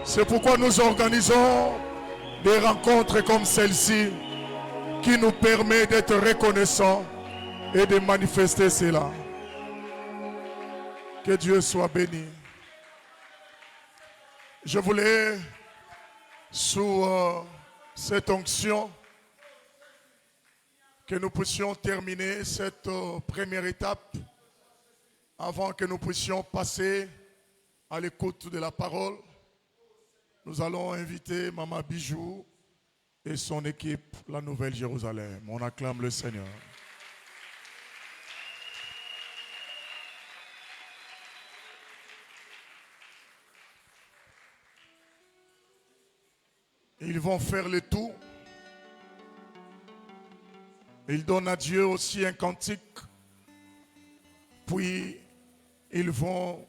C'est pourquoi nous organisons des rencontres comme celle-ci qui nous permet d'être reconnaissants et de manifester cela. Que Dieu soit béni. Je voulais, sous cette onction, que nous puissions terminer cette première étape avant que nous puissions passer à l'écoute de la parole. Nous allons inviter Maman Bijou et son équipe, la Nouvelle Jérusalem. On acclame le Seigneur. Ils vont faire le tout. Ils donnent à Dieu aussi un cantique. Puis, ils vont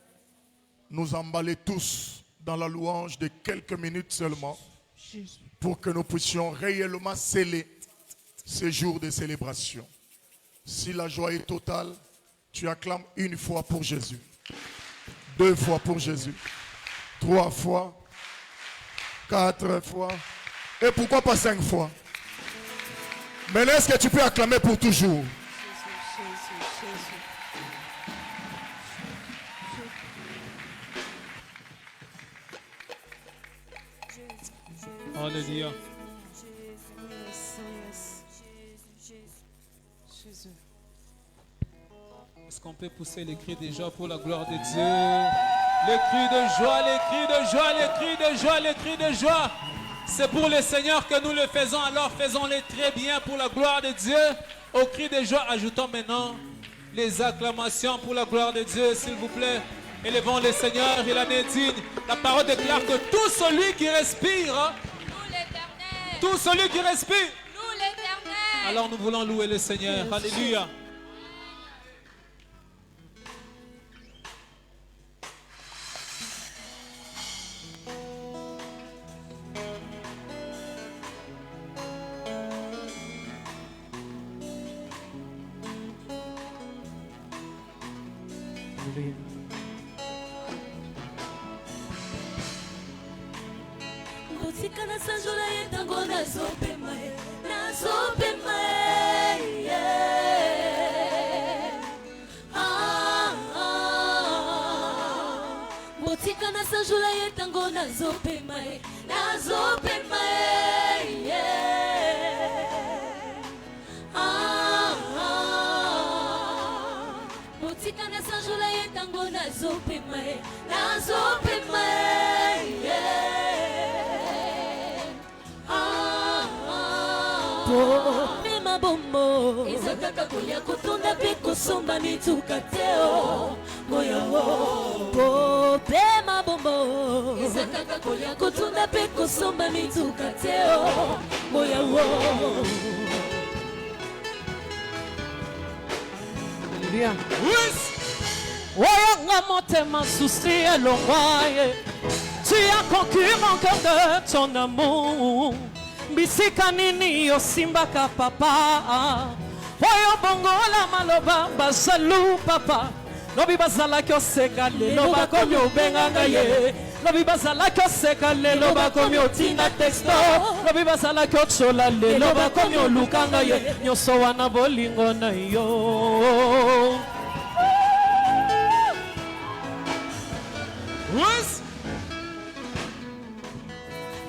nous emballer tous dans la louange de quelques minutes seulement pour que nous puissions réellement sceller ces jours de célébration. Si la joie est totale, tu acclames une fois pour Jésus, 2 fois pour Jésus, 3 fois, 4 fois, et pourquoi pas 5 fois? Mais est-ce que tu peux acclamer pour toujours? Alléluia. Est-ce qu'on peut pousser les cris de joie pour la gloire de Dieu? Les cris de joie, les cris de joie, les cris de joie, les cris de joie. C'est pour le Seigneur que nous le faisons, alors faisons-les très bien pour la gloire de Dieu. Au cri de joie, ajoutons maintenant les acclamations pour la gloire de Dieu, s'il vous plaît. Élevons le Seigneur, il en est digne. La parole déclare que tout celui qui respire, tout celui qui respire, loue l'Éternel. Alors nous voulons louer le Seigneur. Alléluia. Botika na sanjola yetango nazopema nazopema botika na sanjola yetango nazopema nazopema botika na sanjola yetango nazopema nazopema Pema bombo ezakaka kolia kotunda pe kosomba mituka teo moya wo pema bombo ezakaka kolia kotunda pe kosomba mituka teo moya wo Bien. Oyanga motema souci elongwaye. Tu as conquis mon cœur de ton amour. Bisika nini yo simbaka papa. Oyo bongola maloba basalu papa. Lobi bazala kyo seka lelo bakomi obenganga ye. Lobi bazala kyo seka lelo bakomi otina texto. Lobi bazala kyo chola lelo bakomi olukanga ye. Nyoso wana bolingo na yo.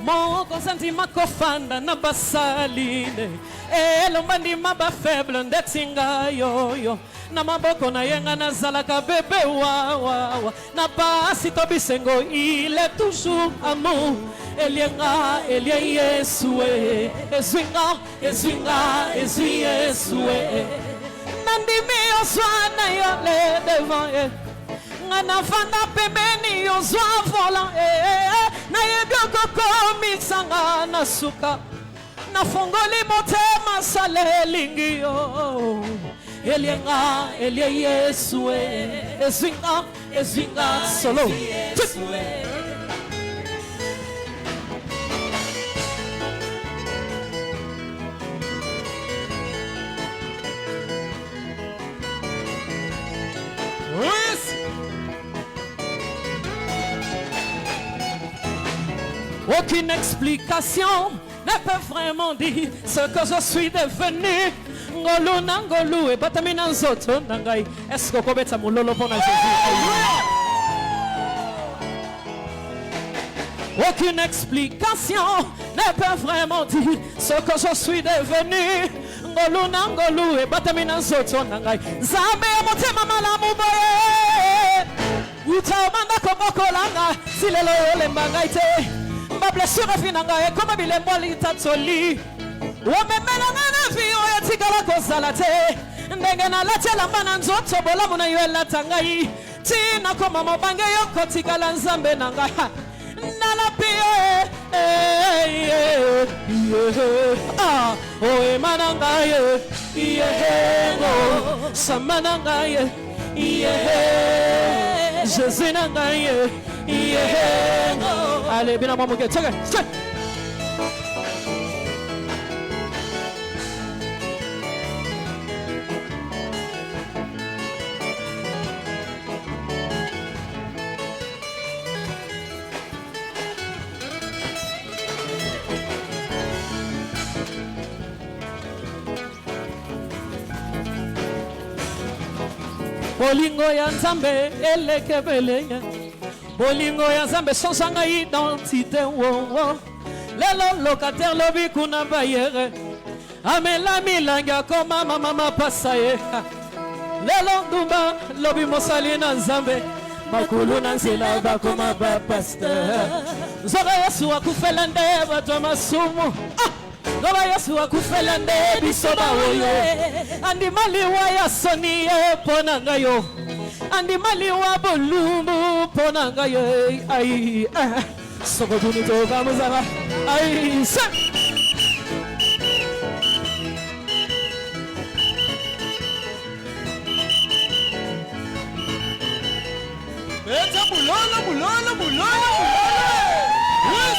Moko santima kofanda na basaline elomba ndima ba faible ndetinga yoyo na maboko na yenga na zalaka bebe wa na basi to bisengo il est toujours amour elienga elie Yesue ezwinga Yesue nandimi oswana yo le devant na fanda pembeni yozwa vola na yebioko komisanga na suka na fongoli motema sale lingio elienga elie Yesue ezwinga solo Aucune explication ne peut vraiment dire ce que je suis devenu. Ngolu nangolu e batamina nzoto nangai. Est-ce que kobeta mulolo pona Jésus? Aucune explication ne peut vraiment dire ce que je suis devenu. Ngolu nangolu e batamina nzoto nangai. Zambe motema malamu boye. Utamanda koboko langa silelo yole mbangaite. Ma blessure finanga e koma bilembo litatoli. Wamemela na vio ya tigala kozalate. Ndenge na latela mana nzoto bolamu na yuela tangai. Tina koma mobange yoko tigala nzambe nanga. Nala pie ah o emananga ye samananga ye Jésus nanga ye allez bien maman que check. Bolingo ya Nzambe elekebelenya. Bolingo ya Nzambe sonsanga identité wo. Lelo locataire lobi kuna bayere. Amela milanga koma mama pasaye. Lelo ndumba lobi mosali na Nzambe. Makulu na nzela bakoma ba pasteur. Zoga Yesu akufela nde bato masumu. Goba Yesu akufela nde bisoba oyo. Andi maliwa ya soni ponanga yo. Andi maliwa bolumbu ponanga yo. Ai soko duni to kamuzaba. Ai sa. Beta mulolo. Yes.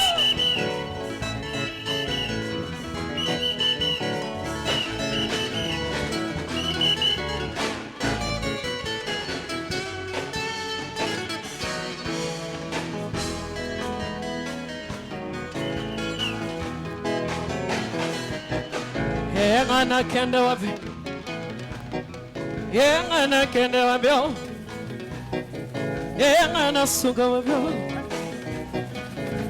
Yengana kende wapi? Yengana kende wapi? Yengana suga wapi?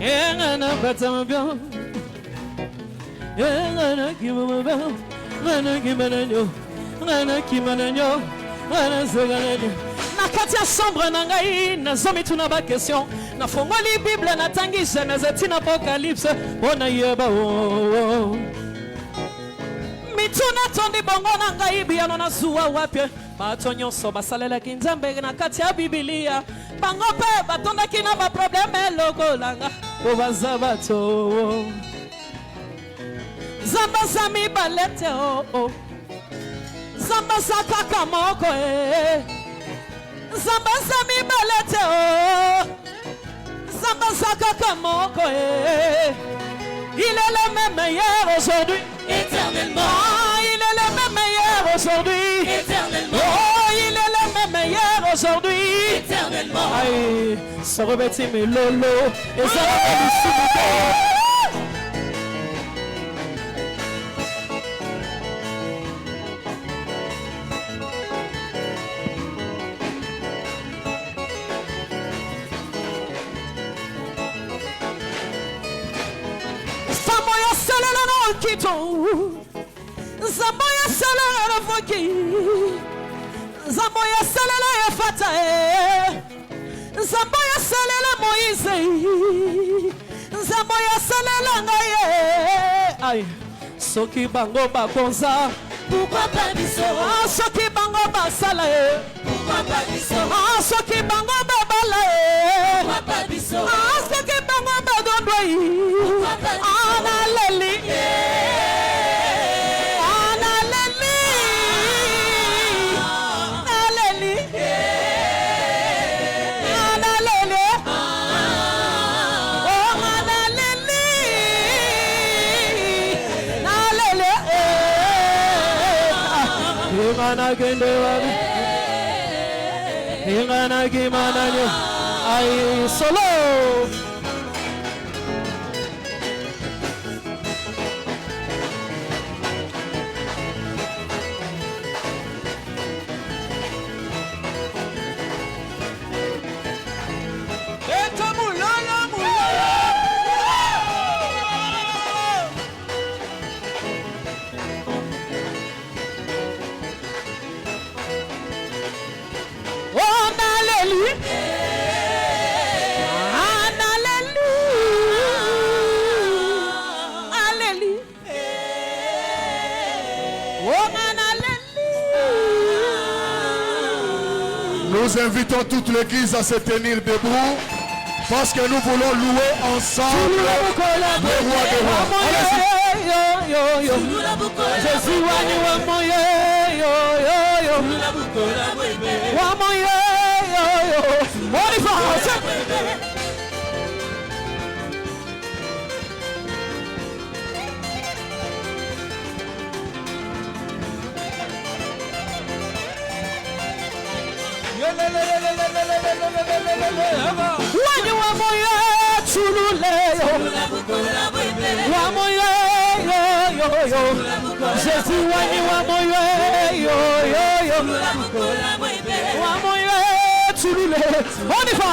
Yengana bata wapi? Yengana kima wapi? Ngana kimana nyo, ngana kimana nyo, ngana suga nyo. Na kati ya sombre nangai na zomi tuna ba question. Na fongoli Bible na tangi Genèse tina Apocalypse. Bona yeba oh. Mituna tondi bongo na ngai biano na zuwa wapye. Bato nyonso basalela kinzambe na kati ya Biblia. Bango pe batonda kina ba probleme loko langa. Obaza bato. Zamba zami balete oh. Zamba zakaka moko Zamba zami balete oh. Zamba zakaka moko Il est le même meilleur aujourd'hui. Éternellement. Il est le même meilleur aujourd'hui. Éternellement. Oh, il est le même meilleur aujourd'hui. Éternellement. Aïe, ça revêtit mes lolo. Et ça revêtit Zamboya salala na foki Zamboya salala ya fata Zamboya salala Moïse Zamboya salala ngaye Aïe Soki bango bakonza Pourquoi pas biso Soki bango basala Pourquoi pas biso Soki bango babala Pourquoi pas biso Soki bango badondoi Pourquoi pas biso Analeli Ingana kende wabi Ingana kimana nyo Ay solo Nous invitons toute l'église à se tenir debout parce que nous voulons louer ensemble le roi des rois. Jésus wani wa moyo yo yo yo wa moyo tulule on y va.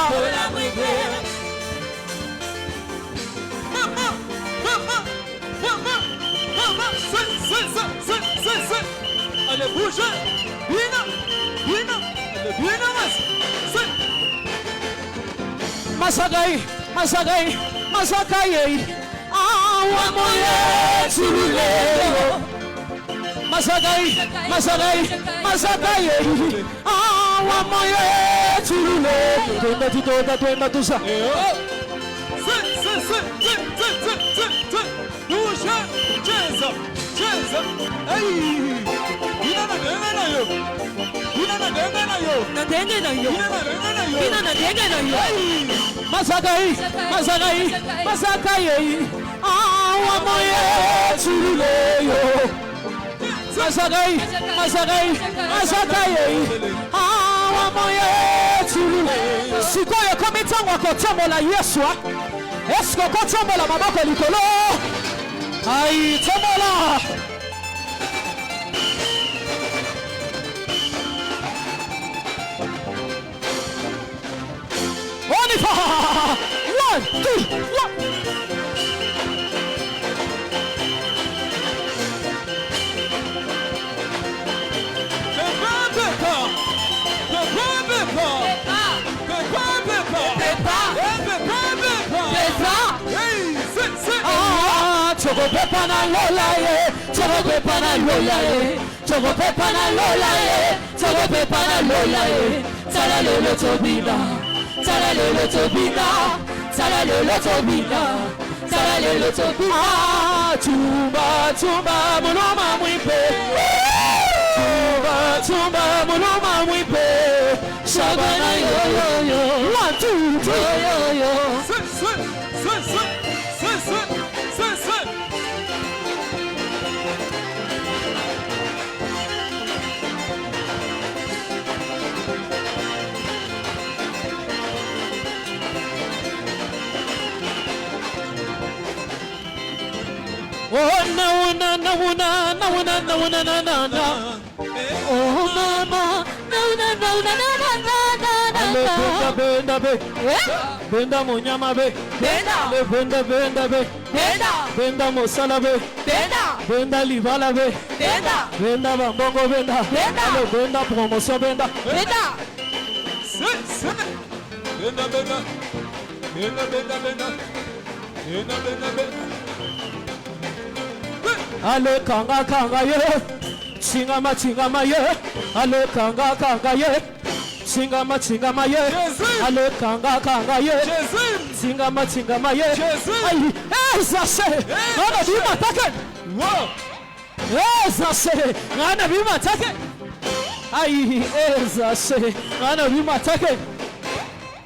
Allez bouge Bina Bina Bina Masagai Masagai Masagai wa moyo tulule Masagai, Masagai, Masagai, wa moyo tulule. Twenda tusa. Dusha, cheza, cheza. Ai. Ina na denga na yo. Ina na denga na yo. Na denga na yo. Ina na denga na yo. Ina na denga na yo. Masagai, Masagai, Masagai, wa moyo tulule yo. Masagai, Masagai, Masagai, wa moyo tulule. Sikoyo komitango kotombola Yesu. Esko kotombola maboko likolo. Ai tombola. On y va. 1, 2, 1. Chogo pepa na lola ye, chogo pepa na lola ye, chogo pepa na lola ye, chogo pepa na lola ye. Tala lolo tobina, tala lolo tobina, tala lolo tobina, tala lolo tobina. Tumba tumba muloma mwipe, tumba tumba muloma mwipe. Shabana yo yo yo, 1, 2, 3 yo yo. Oh na na na na na na na na na na. Oh mama, na na na na na na na na. Benda benda benda munyama be. Benda benda benda be. Benda benda musala be. Benda benda livala be. Benda benda bambongo benda. Benda benda promotion benda. Benda. Benda benda benda benda benda. Benda benda benda. Ale kanga kanga ye, chingama chingama ye. Ale kanga kanga ye, chingama chingama ye. Ale kanga kanga ye, chingama chingama ye. Ay, esa se, ana bima take. Wow, esa se, ana bima take. Ay, esa se, ana bima take.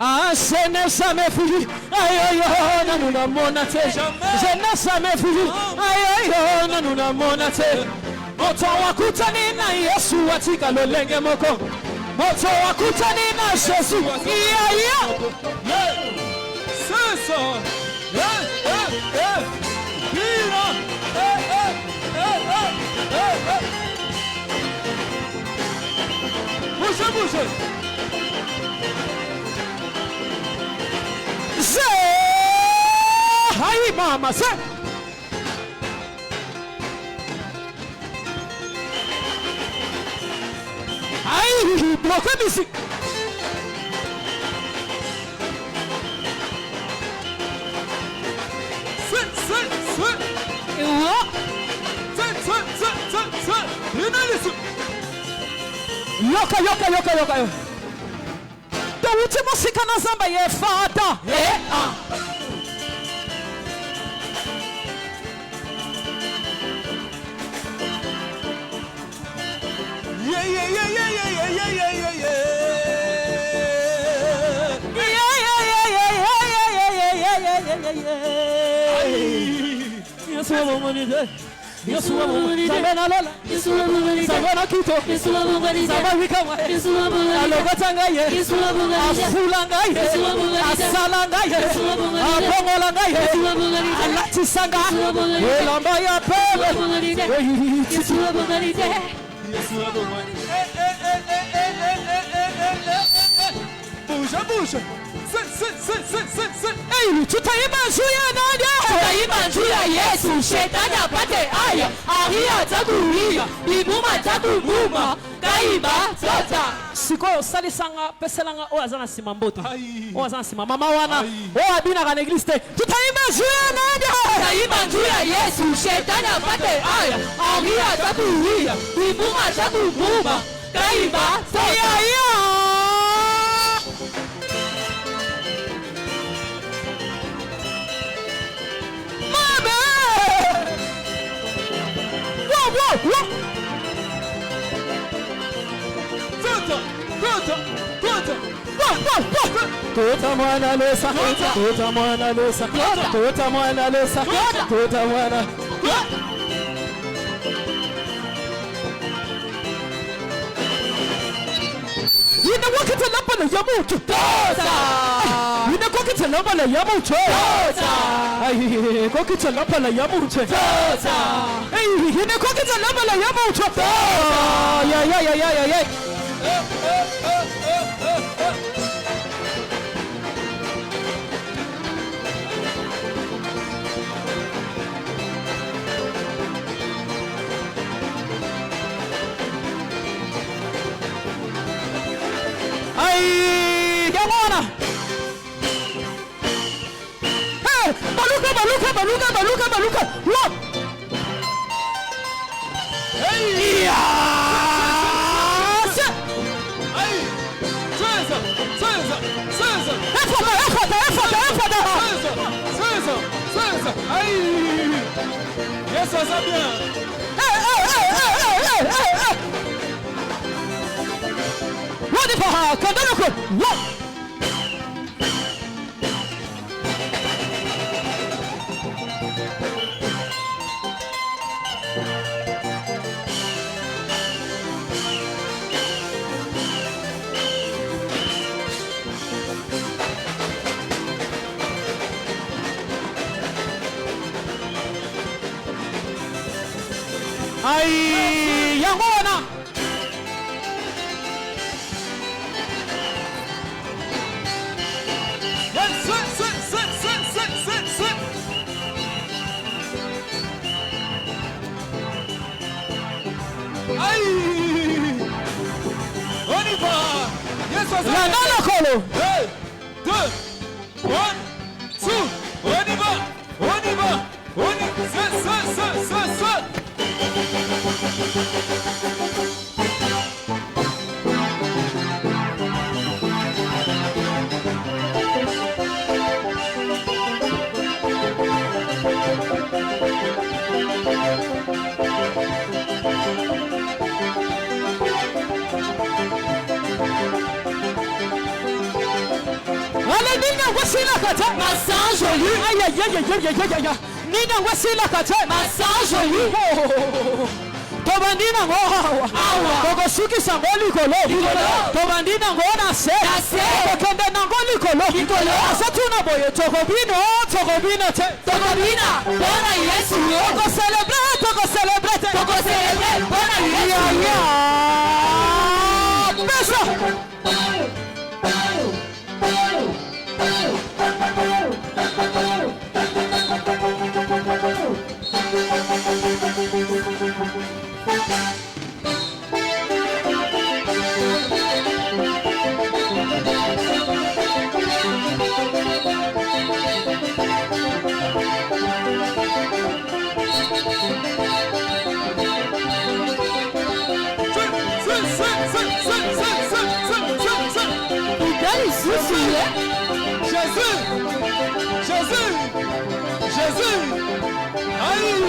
Ah, je ne jamais fui. Aïe aïe aïe, na nuna monate. Je ne jamais fui. Aïe aïe aïe, na nuna monate. Moto wakutani na Yesu watika lolenge moko. Moto wakutani na Yesu. Iya iya. Sasa. Bina. Bouge bouge. Aïe mama, c'est aïe, bloquez musique. Yoka yoka yoka yoka. uti musikana zamba ye fata Yeshua Mumunide, Sabena Lola, Yeshua Mumunide, Sabena Kito, Yeshua Mumunide, Sabawikawa, Yeshua Mumunide, Alogatangaye, Yeshua Mumunide, Afulangaye, Yeshua Mumunide, Asalangaye, Yeshua Mumunide, Abongolangaye, Yeshua Mumunide, Alatisanga, Elamba ya Pele, Yeshua Mumunide, Yeshua Mumunide, bouge, bouge. Hey, tutaimba juu ya nani? Tutaimba juu ya Yesu. Shetani apate haya, ahia atakuia, bimuma atakubuma, kaiba tota. Siko salisanga peselanga oazana simamboto. Oazana simama mama wana. Oabina kana eglise. Tutaimba juu ya nani? Tutaimba juu ya Yesu. Shetani apate haya, ahia atakuia, bimuma atakubuma, kaiba tota. Tota mwana lesa, tota mwana lesa, tota mwana lesa, tota mwana. Yine wakati lamba na yamu tota. Yine wakati lamba na yamu tota. Ay, wakati lamba na yamu tota. Ay, yine wakati lamba na yamu tota. Ya. Ay, Yamona. Hey, baluka. Look. Hey, yes. Ay, César. César. Ay, yes, ça bien. Hey. Wadifaha, kadaloko. What? Ay, Yamona. Sit. Aïe! On y va! Yes, on La nana kolo. 2, 1, 2, on y va! Sit! Nina wasila kata Masanjo yu. Ay. Nina wasila kata Masanjo yu. Tobandina ngoha. Koko suki sangoli kolo. Tobandina ngona se. Kende nangoli kolo. Asatuna boye tokobino te. Tokobina. Bona Yesu. Toko celebrate. Bona Yesu. Ya. Pesa. Jésus. Jésus. Aïe.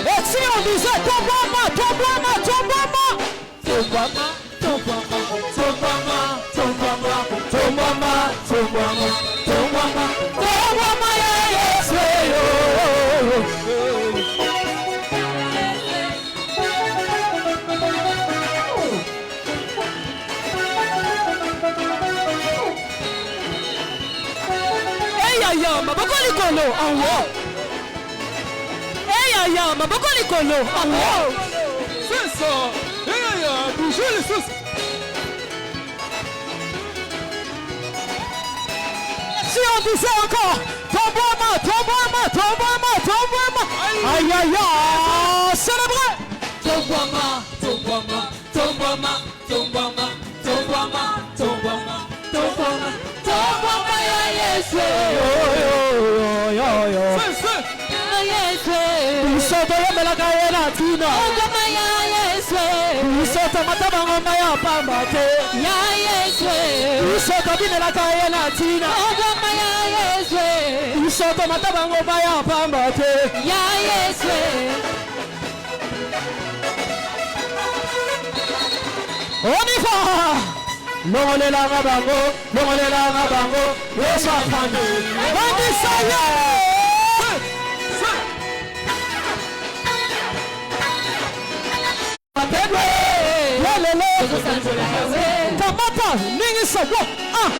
Et si on disait Tombama, Tombama, Tombama, Tombama, Tombama, Tombama, Tombama, Tombama, Tombama, Tombama, Tombama, yes, maboko likolo en haut. Aya maboko likolo en haut. C'est ça. Bougez les sous. Si on disait encore Tombama, Tombama, Tombama, Tombama. Aïe aïe aïe. Célébrez. Tombama, Tombama, Tombama, Tombama, Tombama, Tombama, Tombama, Tombama, yes, Yo yo yo. C'est ça. yes, Usoto yomela kaena tina. Tombama, yes, Usoto mataba ngoma ya pamba te. yes, Usoto binela kaena tina. Tombama, yes, Usoto mataba ngoma ya pamba te. yes, On y va. Longolela ngabango, longolela ngabango. Wesa fani. Bandi saye. Atendwe. Lelele. Kamata ningi sawo. Ah.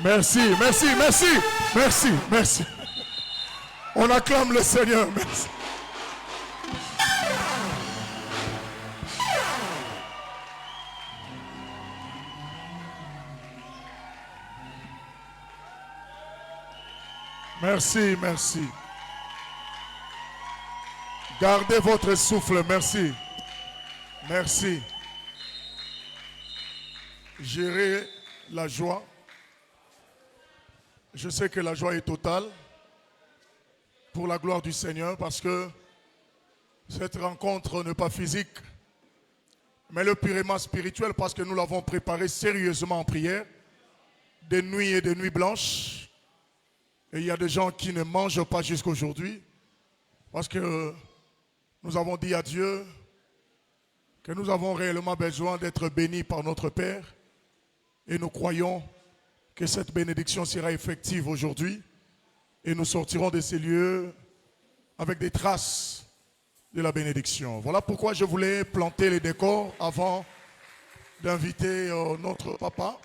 Merci, merci, merci, merci, merci. On acclame le Seigneur, merci. Merci, merci. Gardez votre souffle, merci. Merci. Gérez la joie. Je sais que la joie est totale pour la gloire du Seigneur parce que cette rencontre n'est pas physique, mais le purement spirituel parce que nous l'avons préparé sérieusement en prière, des nuits et des nuits blanches. Et il y a des gens qui ne mangent pas jusqu'à aujourd'hui parce que nous avons dit à Dieu que nous avons réellement besoin d'être bénis par notre Père et nous croyons que cette bénédiction sera effective aujourd'hui et nous sortirons de ces lieux avec des traces de la bénédiction. Voilà pourquoi je voulais planter les décors avant d'inviter notre papa.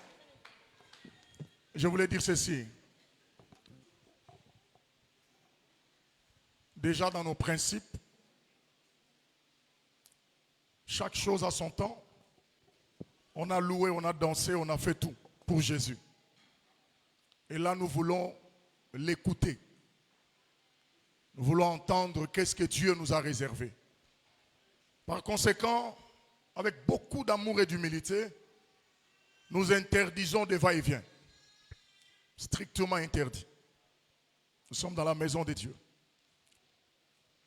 Je voulais dire ceci. Déjà dans nos principes, chaque chose a son temps. On a loué, on a dansé, on a fait tout pour Jésus. Et là, nous voulons l'écouter. Nous voulons entendre qu'est-ce que Dieu nous a réservé. Par conséquent, avec beaucoup d'amour et d'humilité, nous interdisons des va-et-vient. Strictement interdit. Nous sommes dans la maison de Dieu.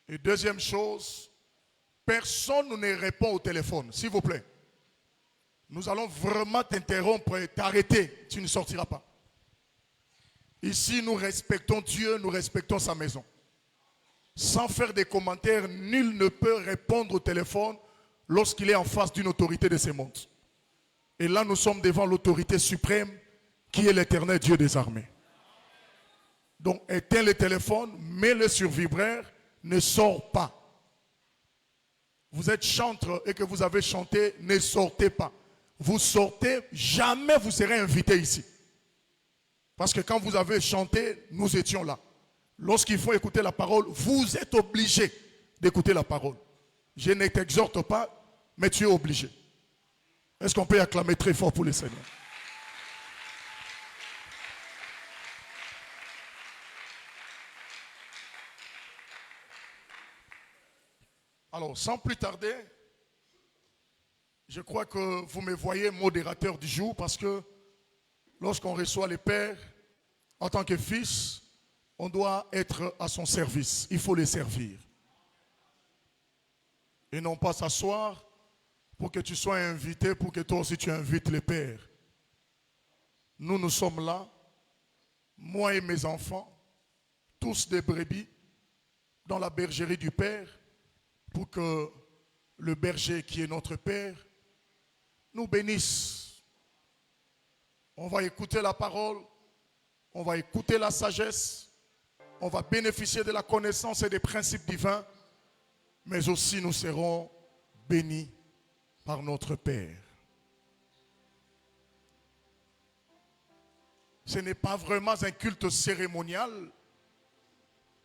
Et deuxième chose, personne ne répond au téléphone, s'il vous plaît. Nous allons vraiment t'interrompre et t'arrêter. Tu ne sortiras pas. Ici, nous respectons Dieu, nous respectons sa maison. Sans faire des commentaires, nul ne peut répondre au téléphone lorsqu'il est en face d'une autorité de ce monde. Et là, nous sommes devant l'autorité suprême qui est l'Éternel Dieu des armées. Donc, éteins le téléphone, mets-le sur vibraire, ne sors pas. Vous êtes chanteur et que vous avez chanté, ne sortez pas. Vous sortez, jamais vous serez invité ici. Parce que quand vous avez chanté, nous étions là. Lorsqu'il faut écouter la parole, vous êtes obligé d'écouter la parole. Je ne t'exhorte pas, mais tu es obligé. Est-ce qu'on peut acclamer très fort pour le Seigneur? Alors, sans plus tarder, je crois que vous me voyez modérateur du jour parce que lorsqu'on reçoit les pères, en tant que fils, on doit être à son service. Il faut les servir. Et non pas s'asseoir pour que tu sois invité, pour que toi aussi tu invites les pères. Nous sommes là, moi et mes enfants, tous des brebis, dans la bergerie du Père, pour que le berger qui est notre Père nous bénisse. On va écouter la parole, on va écouter la sagesse, on va bénéficier de la connaissance et des principes divins, mais aussi nous serons bénis par notre Père. Ce n'est pas vraiment un culte cérémonial.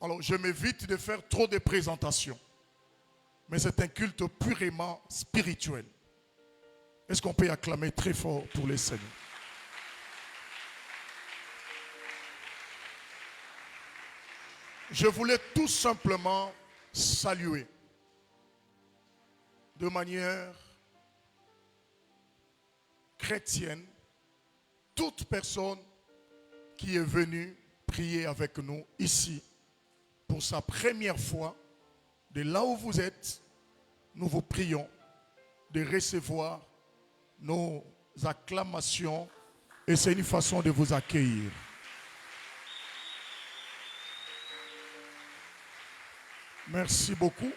Alors je m'évite de faire trop de présentations. Mais c'est un culte purement spirituel. Est-ce qu'on peut acclamer très fort pour les Seigneurs? Je voulais tout simplement saluer de manière chrétienne toute personne qui est venue prier avec nous ici pour sa première fois. De là où vous êtes, nous vous prions de recevoir nos acclamations et c'est une façon de vous accueillir. Merci beaucoup.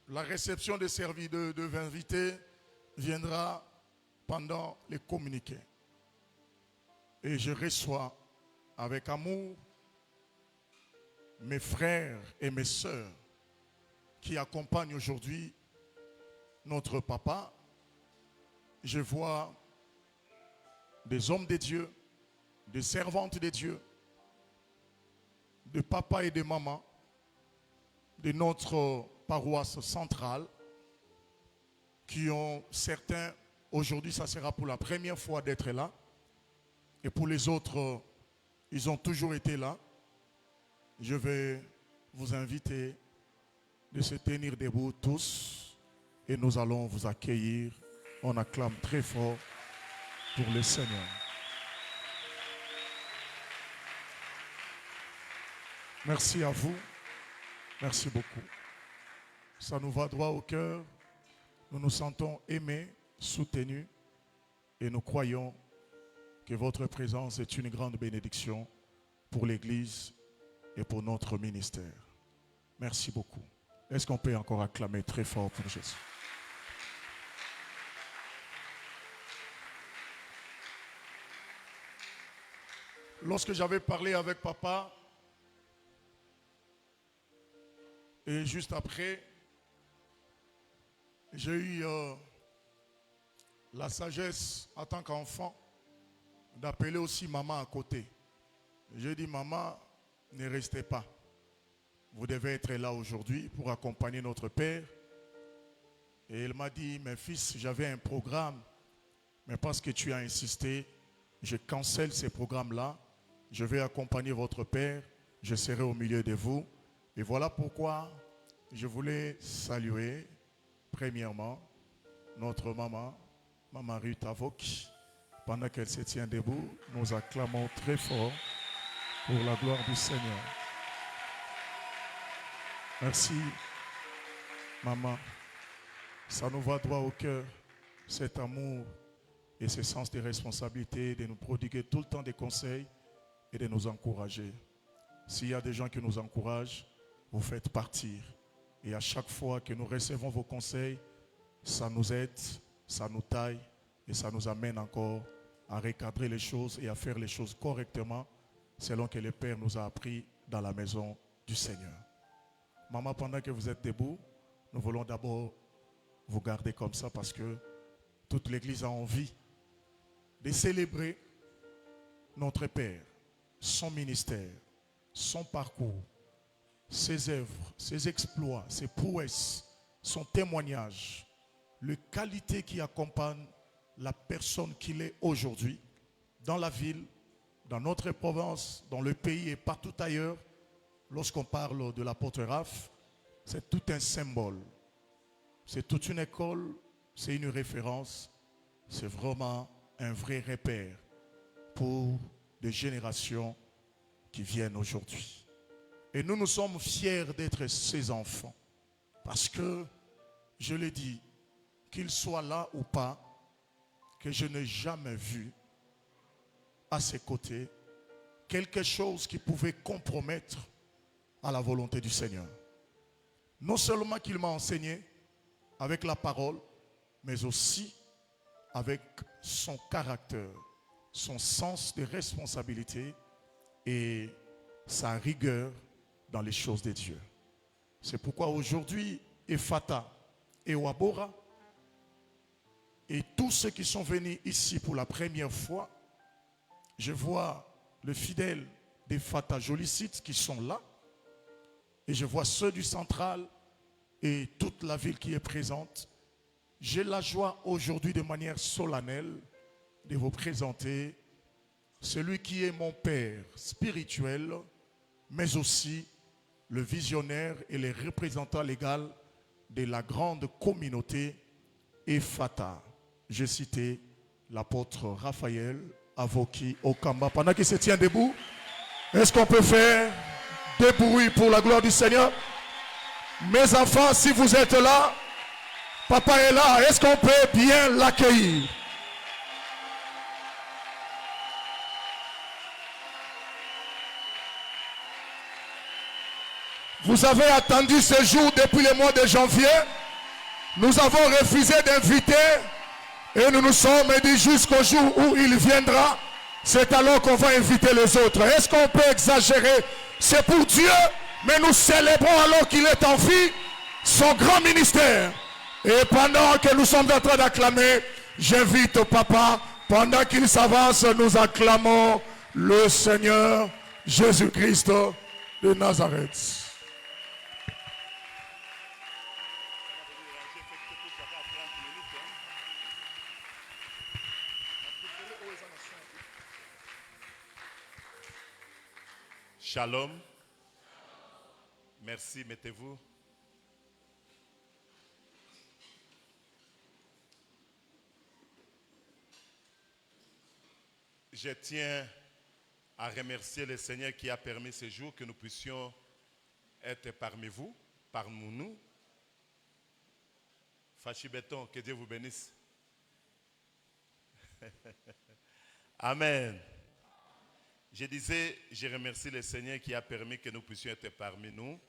La réception des serviteurs de invités viendra pendant les communiqués. Et je reçois avec amour mes frères et mes sœurs qui accompagnent aujourd'hui notre papa. Je vois des hommes de Dieu, des servantes de Dieu, de papa et de maman de notre paroisse centrale qui ont certains, aujourd'hui ça sera pour la première fois d'être là et pour les autres, ils ont toujours été là. Je vais vous inviter de se tenir debout tous et nous allons vous accueillir. On acclame très fort pour le Seigneur. Merci à vous. Merci beaucoup. Ça nous va droit au cœur. Nous nous sentons aimés, soutenus et nous croyons que votre présence est une grande bénédiction pour l'Église et pour notre ministère. Merci beaucoup. Est-ce qu'on peut encore acclamer très fort pour Jésus? Lorsque j'avais parlé avec papa, et juste après, j'ai eu la sagesse en tant qu'enfant d'appeler aussi maman à côté. J'ai dit, maman, ne restez pas. Vous devez être là aujourd'hui pour accompagner notre père. Et elle m'a dit, mes fils, j'avais un programme, mais parce que tu as insisté, je cancelle ces programmes-là. Je vais accompagner votre père. Je serai au milieu de vous. Et voilà pourquoi je voulais saluer, premièrement, notre maman, Maman Ruth Avok. Pendant qu'elle se tient debout, nous acclamons très fort pour la gloire du Seigneur. Merci, maman. Ça nous va droit au cœur, cet amour et ce sens de responsabilité de nous prodiguer tout le temps des conseils et de nous encourager. S'il y a des gens qui nous encouragent, vous faites partir. Et à chaque fois que nous recevons vos conseils, ça nous aide, ça nous taille et ça nous amène encore à recadrer les choses et à faire les choses correctement selon que le Père nous a appris dans la maison du Seigneur. Maman, pendant que vous êtes debout, nous voulons d'abord vous garder comme ça parce que toute l'Église a envie de célébrer notre Père, son ministère, son parcours, ses œuvres, ses exploits, ses prouesses, son témoignage, les qualités qui accompagnent la personne qu'il est aujourd'hui, dans la ville, dans notre province, dans le pays et partout ailleurs. Lorsqu'on parle de l'apôtre Raph, c'est tout un symbole, c'est toute une école, c'est une référence, c'est vraiment un vrai repère pour des générations qui viennent aujourd'hui. Et nous sommes fiers d'être ses enfants. Parce que, je l'ai dit, qu'il soit là ou pas, que je n'ai jamais vu à ses côtés quelque chose qui pouvait compromettre à la volonté du Seigneur. Non seulement qu'il m'a enseigné avec la parole, mais aussi avec son caractère, son sens de responsabilité et sa rigueur dans les choses de Dieu. C'est pourquoi aujourd'hui, Ephata et Wabora et tous ceux qui sont venus ici pour la première fois, je vois les fidèles d'Ephata Jolicite qui sont là et je vois ceux du Central et toute la ville qui est présente. J'ai la joie aujourd'hui de manière solennelle de vous présenter celui qui est mon Père spirituel, mais aussi le visionnaire et le représentant légal de la grande communauté Ephata. J'ai cité l'apôtre Raphaël Avoki Okamba. Pendant qu'il se tient debout, est-ce qu'on peut faire des bruits pour la gloire du Seigneur? Mes enfants, si vous êtes là, papa est là, est-ce qu'on peut bien l'accueillir? Vous avez attendu ce jour depuis le mois de janvier. Nous avons refusé d'inviter et nous nous sommes dit jusqu'au jour où il viendra, c'est alors qu'on va inviter les autres. Est-ce qu'on peut exagérer? C'est pour Dieu, mais nous célébrons alors qu'il est en vie son grand ministère. Et pendant que nous sommes en train d'acclamer, j'invite papa, pendant qu'il s'avance, nous acclamons le Seigneur Jésus-Christ de Nazareth. Shalom. Merci, mettez-vous. Je tiens à remercier le Seigneur qui a permis ce jour que nous puissions être parmi vous, parmi nous. Fachi Béton, que Dieu vous bénisse. Amen. Je disais, je remercie le Seigneur qui a permis que nous puissions être parmi nous.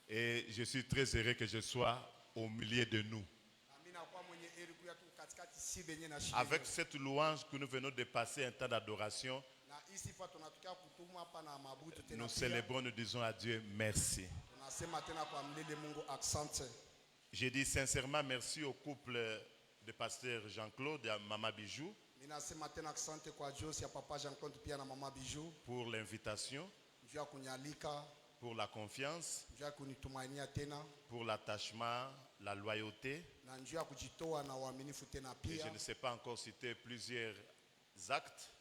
Et je suis très heureux que je sois au milieu de nous. Avec cette louange que nous venons de passer un temps d'adoration, nous célébrons, nous disons à Dieu merci. Je dis sincèrement merci au couple de pasteur Jean-Claude et à Maman Bijou pour l'invitation, pour la confiance, pour l'attachement, la loyauté. Et je ne sais pas encore citer plusieurs actes.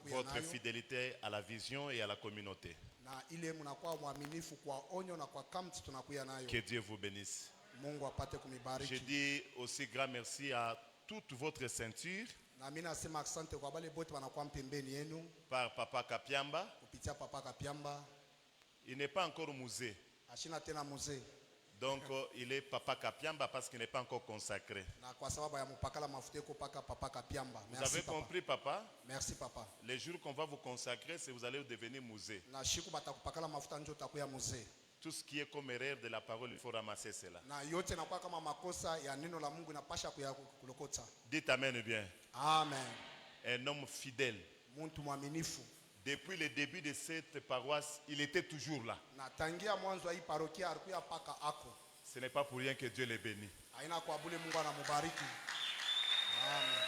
Votre fidélité à la vision et à la communauté. Que Dieu vous bénisse. Je dis aussi grand merci à toute votre ceinture par Papa Kapiamba. Il n'est pas encore au musée. Donc il est Papa Kapiamba parce qu'il n'est pas encore consacré. Vous avez compris, papa? Merci, papa. Les jours qu'on va vous consacrer, c'est vous allez devenir musée. Tout ce qui est comme erreur de la parole, il faut ramasser cela. Dites amen bien. Amen. Un homme fidèle. Depuis le début de cette paroisse, il était toujours là. Ce n'est pas pour rien que Dieu les bénit. Haina kuabule, Mungu anamubariki. Amen.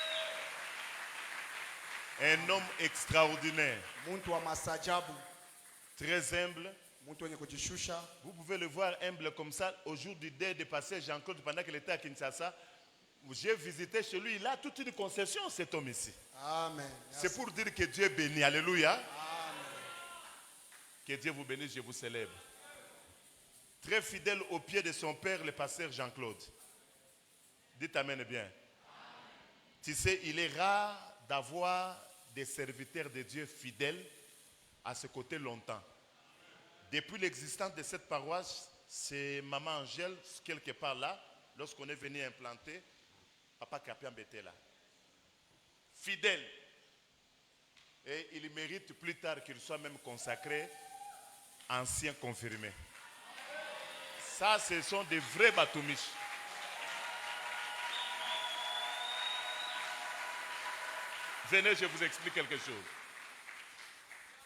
Un homme extraordinaire, Muntu wa masajabu, très humble. muntu wenye kujishusha. Vous pouvez le voir humble comme ça. Au jour du deuil de pasteur Jean-Claude, pendant qu'il était à Kinshasa, j'ai visité chez lui. Il a toute une concession, cet homme ici. Amen. C'est pour dire que Dieu bénit. Alléluia. Amen. Que Dieu vous bénisse, je vous célèbre. Très fidèle au pied de son père, le pasteur Jean-Claude. Dites Amen bien. Tu sais, il est rare d'avoir des serviteurs de Dieu fidèles à ce côté longtemps. Depuis l'existence de cette paroisse, c'est Maman Angèle, quelque part là, lorsqu'on est venu implanter, Papa Kapiam était là. Fidèle. Et il mérite plus tard qu'il soit même consacré ancien confirmé. Ça, ce sont des vrais batoumiches. Venez, je vous explique quelque chose.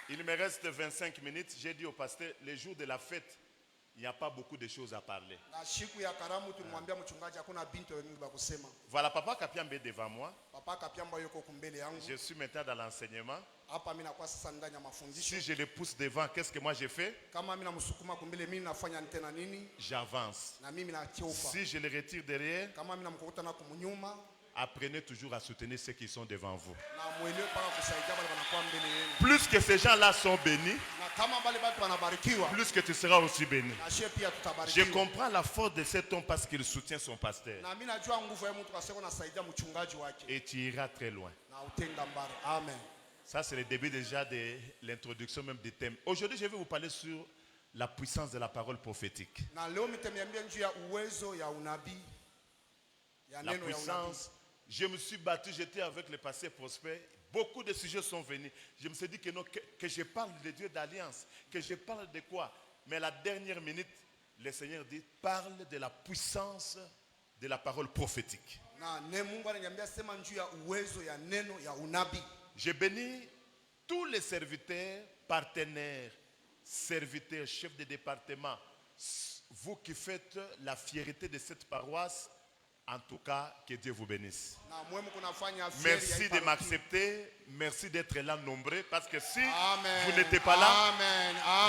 Il me reste 25 minutes. J'ai dit au pasteur, les jours de la fête, il n'y a pas beaucoup de choses à parler. Voilà, Papa Kapiambe devant moi. Je suis maintenant dans l'enseignement. Si je le pousse devant, qu'est-ce que moi je fais? J'avance. Si je le retire derrière, apprenez toujours à soutenir ceux qui sont devant vous. Plus que ces gens-là sont bénis, plus que tu seras aussi béni. Je comprends la force de cet homme parce qu'il soutient son pasteur. Et tu iras très loin. Amen. Ça, c'est le début déjà de l'introduction même du thème. Aujourd'hui, je vais vous parler sur la puissance de la parole prophétique. La puissance. Je me suis battu, j'étais avec le pasteur Prosper. Beaucoup de sujets sont venus. Je me suis dit que non, que je parle de Dieu d'alliance, que je parle de quoi. Mais à la dernière minute, le Seigneur dit, parle de la puissance de la parole prophétique. Je bénis tous les serviteurs, partenaires, serviteurs, chefs de département. Vous qui faites la fierté de cette paroisse, en tout cas, que Dieu vous bénisse. Merci de m'accepter. Merci d'être là nombreux. Parce que si vous n'étiez pas là,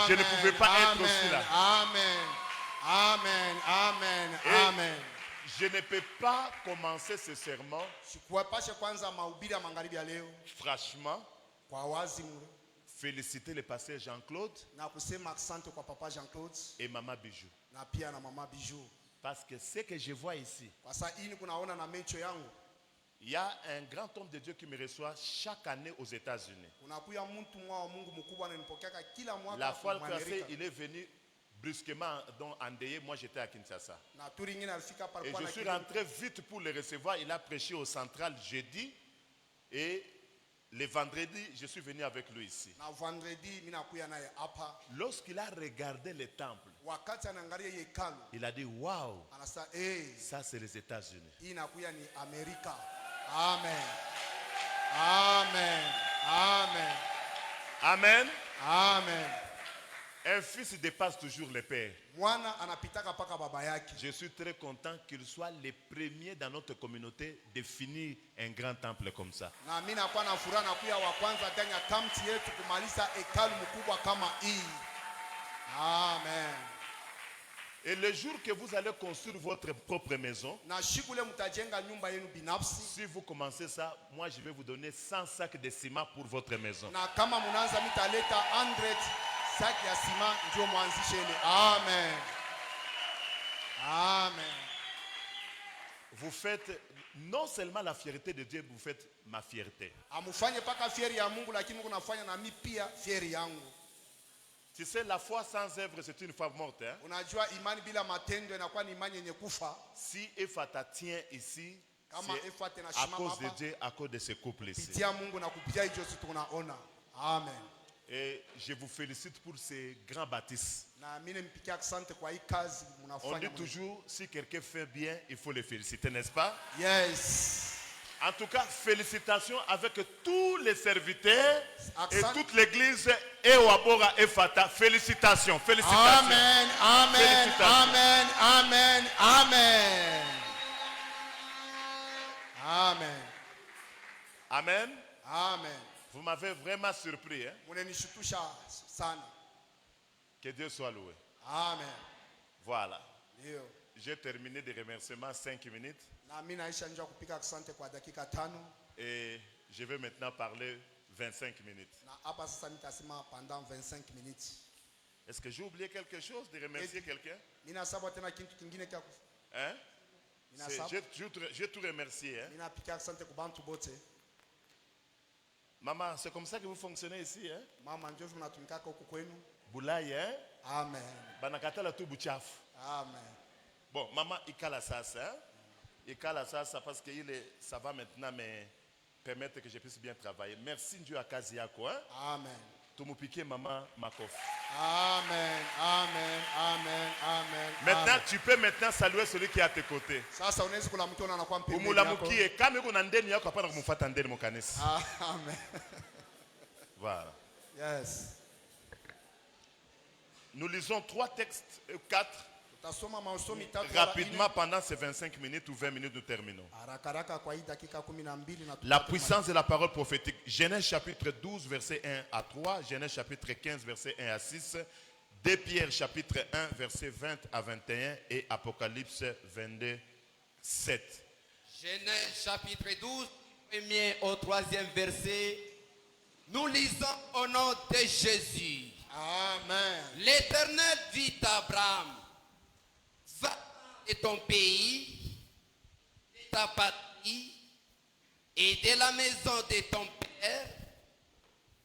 je ne pouvais pas être aussi là. Amen. Amen. Amen. Amen. Je ne peux pas commencer ce sermon, franchement, féliciter le pasteur Jean-Claude et Maman Bijou. Parce que ce que je vois ici, il y a un grand homme de Dieu qui me reçoit chaque année aux États-Unis. La fois passée, il est venu brusquement en Ndeye, moi j'étais à Kinshasa. Et je suis rentré vite pour le recevoir. Il a prêché au central jeudi. Et le vendredi, je suis venu avec lui ici. Lorsqu'il a regardé le temple, il a dit, waouh, ça c'est les États-Unis. Amen. Amen. Amen. Amen. Amen. Un fils dépasse toujours le père. Je suis très content qu'il soit le premier dans notre communauté de finir un grand temple comme ça. Amen. Et le jour que vous allez construire votre propre maison, si vous commencez ça, moi je vais vous donner 100 sacs de ciment pour votre maison. Amen. Amen. Vous faites non seulement la fierté de Dieu, vous faites ma fierté. Tu sais, la foi sans œuvre, c'est une foi morte. Hein? Si Ephata tient ici, c'est à cause de Dieu, à cause de ce couple ici. Amen. Et je vous félicite pour ces grands baptêmes. On dit toujours, si quelqu'un fait bien, il faut le féliciter, n'est-ce pas? Yes. En tout cas, félicitations avec tous les serviteurs et toute l'église et Wabora et Fata. Félicitations, félicitations. Amen, amen, Félicitations. amen, amen, amen. Amen. Amen. Amen. Vous m'avez vraiment surpris. Hein? Munenishutusha sana. Que Dieu soit loué. Amen. Voilà. Ndio. J'ai terminé des remerciements 5 minutes. Na mimi naisha nje kupika asante kwa dakika 5 Et je vais maintenant parler 25 minutes. na hapa sasa nitasema pendant 25 minutes. Est-ce que j'ai oublié quelque chose de remercier quelqu'un? Mina saba tena kitu kingine kia Hein? mina saba. J'ai tout remercié. Hein? Mina pika asante kwa bantu bote. Maman, c'est comme ça que vous fonctionnez ici. Hein? Mama ndio mnatumikaka huku kwenu. Boulaye, hein? Amen. Banakatala tout buchafu. Amen. Bon, maman, il cale ça, hein? Il cale ça parce que ça va maintenant me permettre que je puisse bien travailler. Merci Dieu à Kaziako, hein? Amen. Tu me piquer maman Makof. Amen. Amen. Amen. Amen. Maintenant, Amen. tu peux maintenant saluer celui qui est à tes côtés. Sasa unaweza kula mtu anakuwa mpendeni yako. Umulamukie kama uko na ndeni yako hapana kumfuata ndeni mkanisa. Amen. Voilà. Yes. Nous lisons 3 textes, 4 Tutasoma masomo tatu rapidement pendant ces 25 minutes ou 20 minutes nous terminons. haraka haraka kwa hii dakika 12 na La puissance de la parole prophétique. Genèse chapitre 12 verset 1 à 3, Genèse chapitre 15 verset 1 à 6, 2 Pierre chapitre 1 verset 20 à 21 et Apocalypse 22 7. Genèse chapitre 12, premier au 3e verset. Nous lisons au nom de Jésus. Amen. L'Éternel dit à Abraham, va de ton pays, de ta patrie et de la maison de ton père,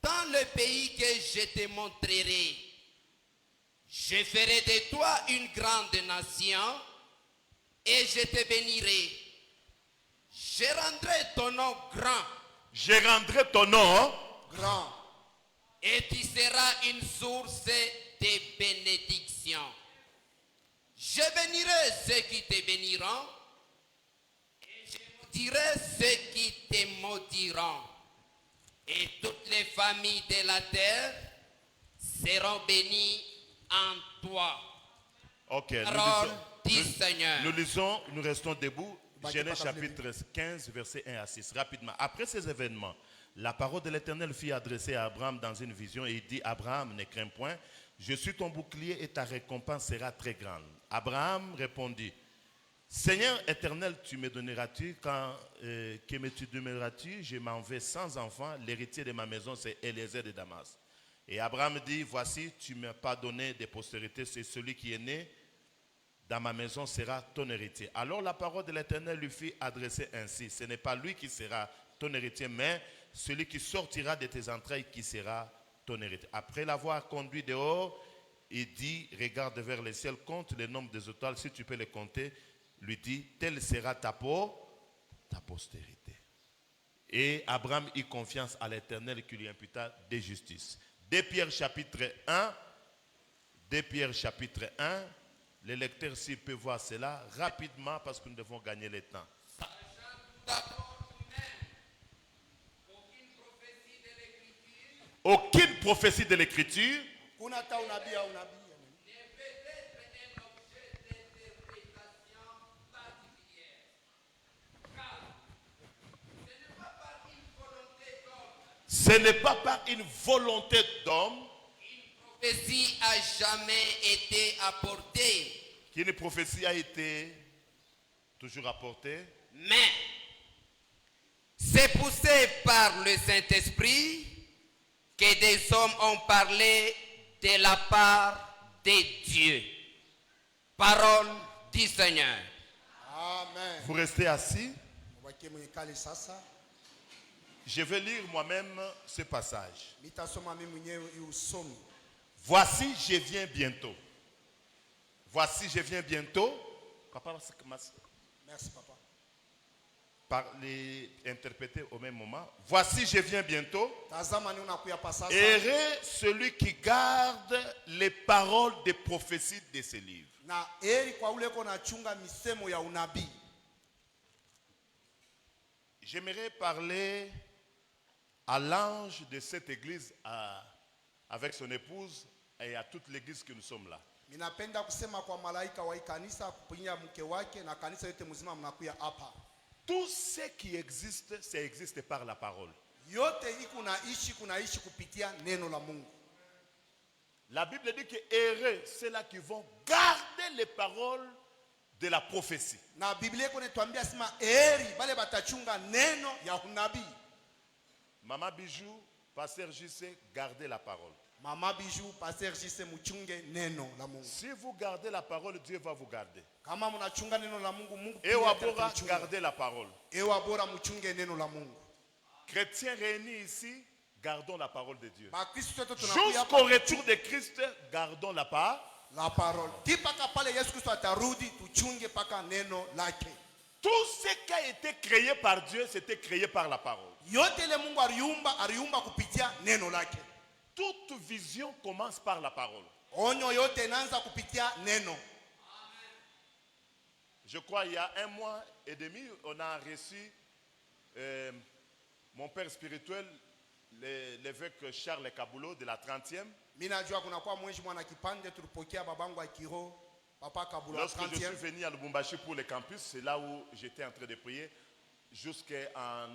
dans le pays que je te montrerai. Je ferai de toi une grande nation et je te bénirai. Je rendrai ton nom grand. Je rendrai ton nom Grand. Et tu seras une source de bénédiction. Je bénirai ceux qui te béniront et je maudirai ceux qui te maudiront. Et toutes les familles de la terre seront bénies en toi. Ok, Parole du Seigneur. nous restons debout. Genèse chapitre 15, verset 1 à 6. Rapidement. Après ces événements, la parole de l'Éternel fut adressée à Abraham dans une vision et il dit, Abraham, ne crains point, je suis ton bouclier et ta récompense sera très grande. Abraham répondit, Seigneur éternel, tu me donneras-tu quand que me tu donneras-tu? Je m'en vais sans enfant, l'héritier de ma maison c'est Eliezer de Damas. Et Abraham dit, voici, tu ne m'as pas donné de postérité, c'est celui qui est né dans ma maison sera ton héritier. Alors la parole de l'Éternel lui fut adressée ainsi, ce n'est pas lui qui sera ton héritier, mais celui qui sortira de tes entrailles qui sera ton héritier. Après l'avoir conduit dehors, il dit, regarde vers le ciel, compte le nombre des étoiles, si tu peux les compter, lui dit, telle sera ta postérité. Et Abraham eut confiance à l'Éternel qui lui imputa des justices. 2 Pierre chapitre 1, 2 Pierre chapitre 1, les lecteurs s'ils peuvent voir cela rapidement parce que nous devons gagner le temps. Aucune prophétie de l'écriture Kuna hata unabii au nabii. ce n'est pas par une volonté d'homme Prophétie a jamais été apportée, qu'une prophétie a été toujours apportée, mais c'est poussé par le Saint-Esprit que des hommes ont parlé de la part de Dieu. Parole du Seigneur. Amen. vous restez assis. Mwakie mwenyekali sasa. Je vais lire moi-même ce passage. Nitasoma mimi mwenyewe hii usomi. Voici, je viens bientôt. Voici, je viens bientôt. Merci papa. Par les interpréter au même moment. Voici, je viens bientôt. Tazama ni unakuya pa sasa. Heureux celui qui garde les paroles des prophéties de ce livre. Na heri kwa ule ko nachunga misemo ya unabii. J'aimerais parler à l'ange de cette église avec son épouse et à toute l'église que nous sommes là. Ninapenda kusema kwa malaika wa kanisa kupinya mke wake na kanisa yote mzima mnakuya hapa. Tout ce qui existe, ça existe par la parole. Yote kunaishi kupitia neno la Mungu. La Bible dit que heureux ceux-là qui vont garder les paroles de la prophétie. Na Biblia inatuambia sema heri bale batachunga neno ya unabii. Maman Bijou, Pasteur JC, gardez la parole. Mama Bijou, Pasteur JC muchunge neno la Mungu. Si vous gardez la parole, Dieu va vous garder. Kama mnachunga neno la Mungu, Mungu Et Wabora, gardez la parole. Ewa bora muchunge neno la Mungu. Chrétiens réunis ici, gardons la parole de Dieu. Bakristo sote tunakuya Jusqu'au retour de Christ, gardons la parole. la parole. Tipaka pale Yesu Kristo atarudi, tuchunge paka neno lake. Tout ce qui a été créé par Dieu, c'était créé par la parole. Yote ile Mungu aliumba kupitia neno lake. Toute vision commence par la parole. Onyo yote inaanza kupitia neno. Je crois il y a 1 mois et demi, on a reçu mon père spirituel, l'évêque Charles Kabulo de la 30e. Mimi najua kuna kwa mwenji mwana kipande tulipokea babangu akiro papa Kabulo la Lorsque je suis 30e. venu à Lubumbashi pour le campus, c'est là où j'étais en train de prier jusqu'en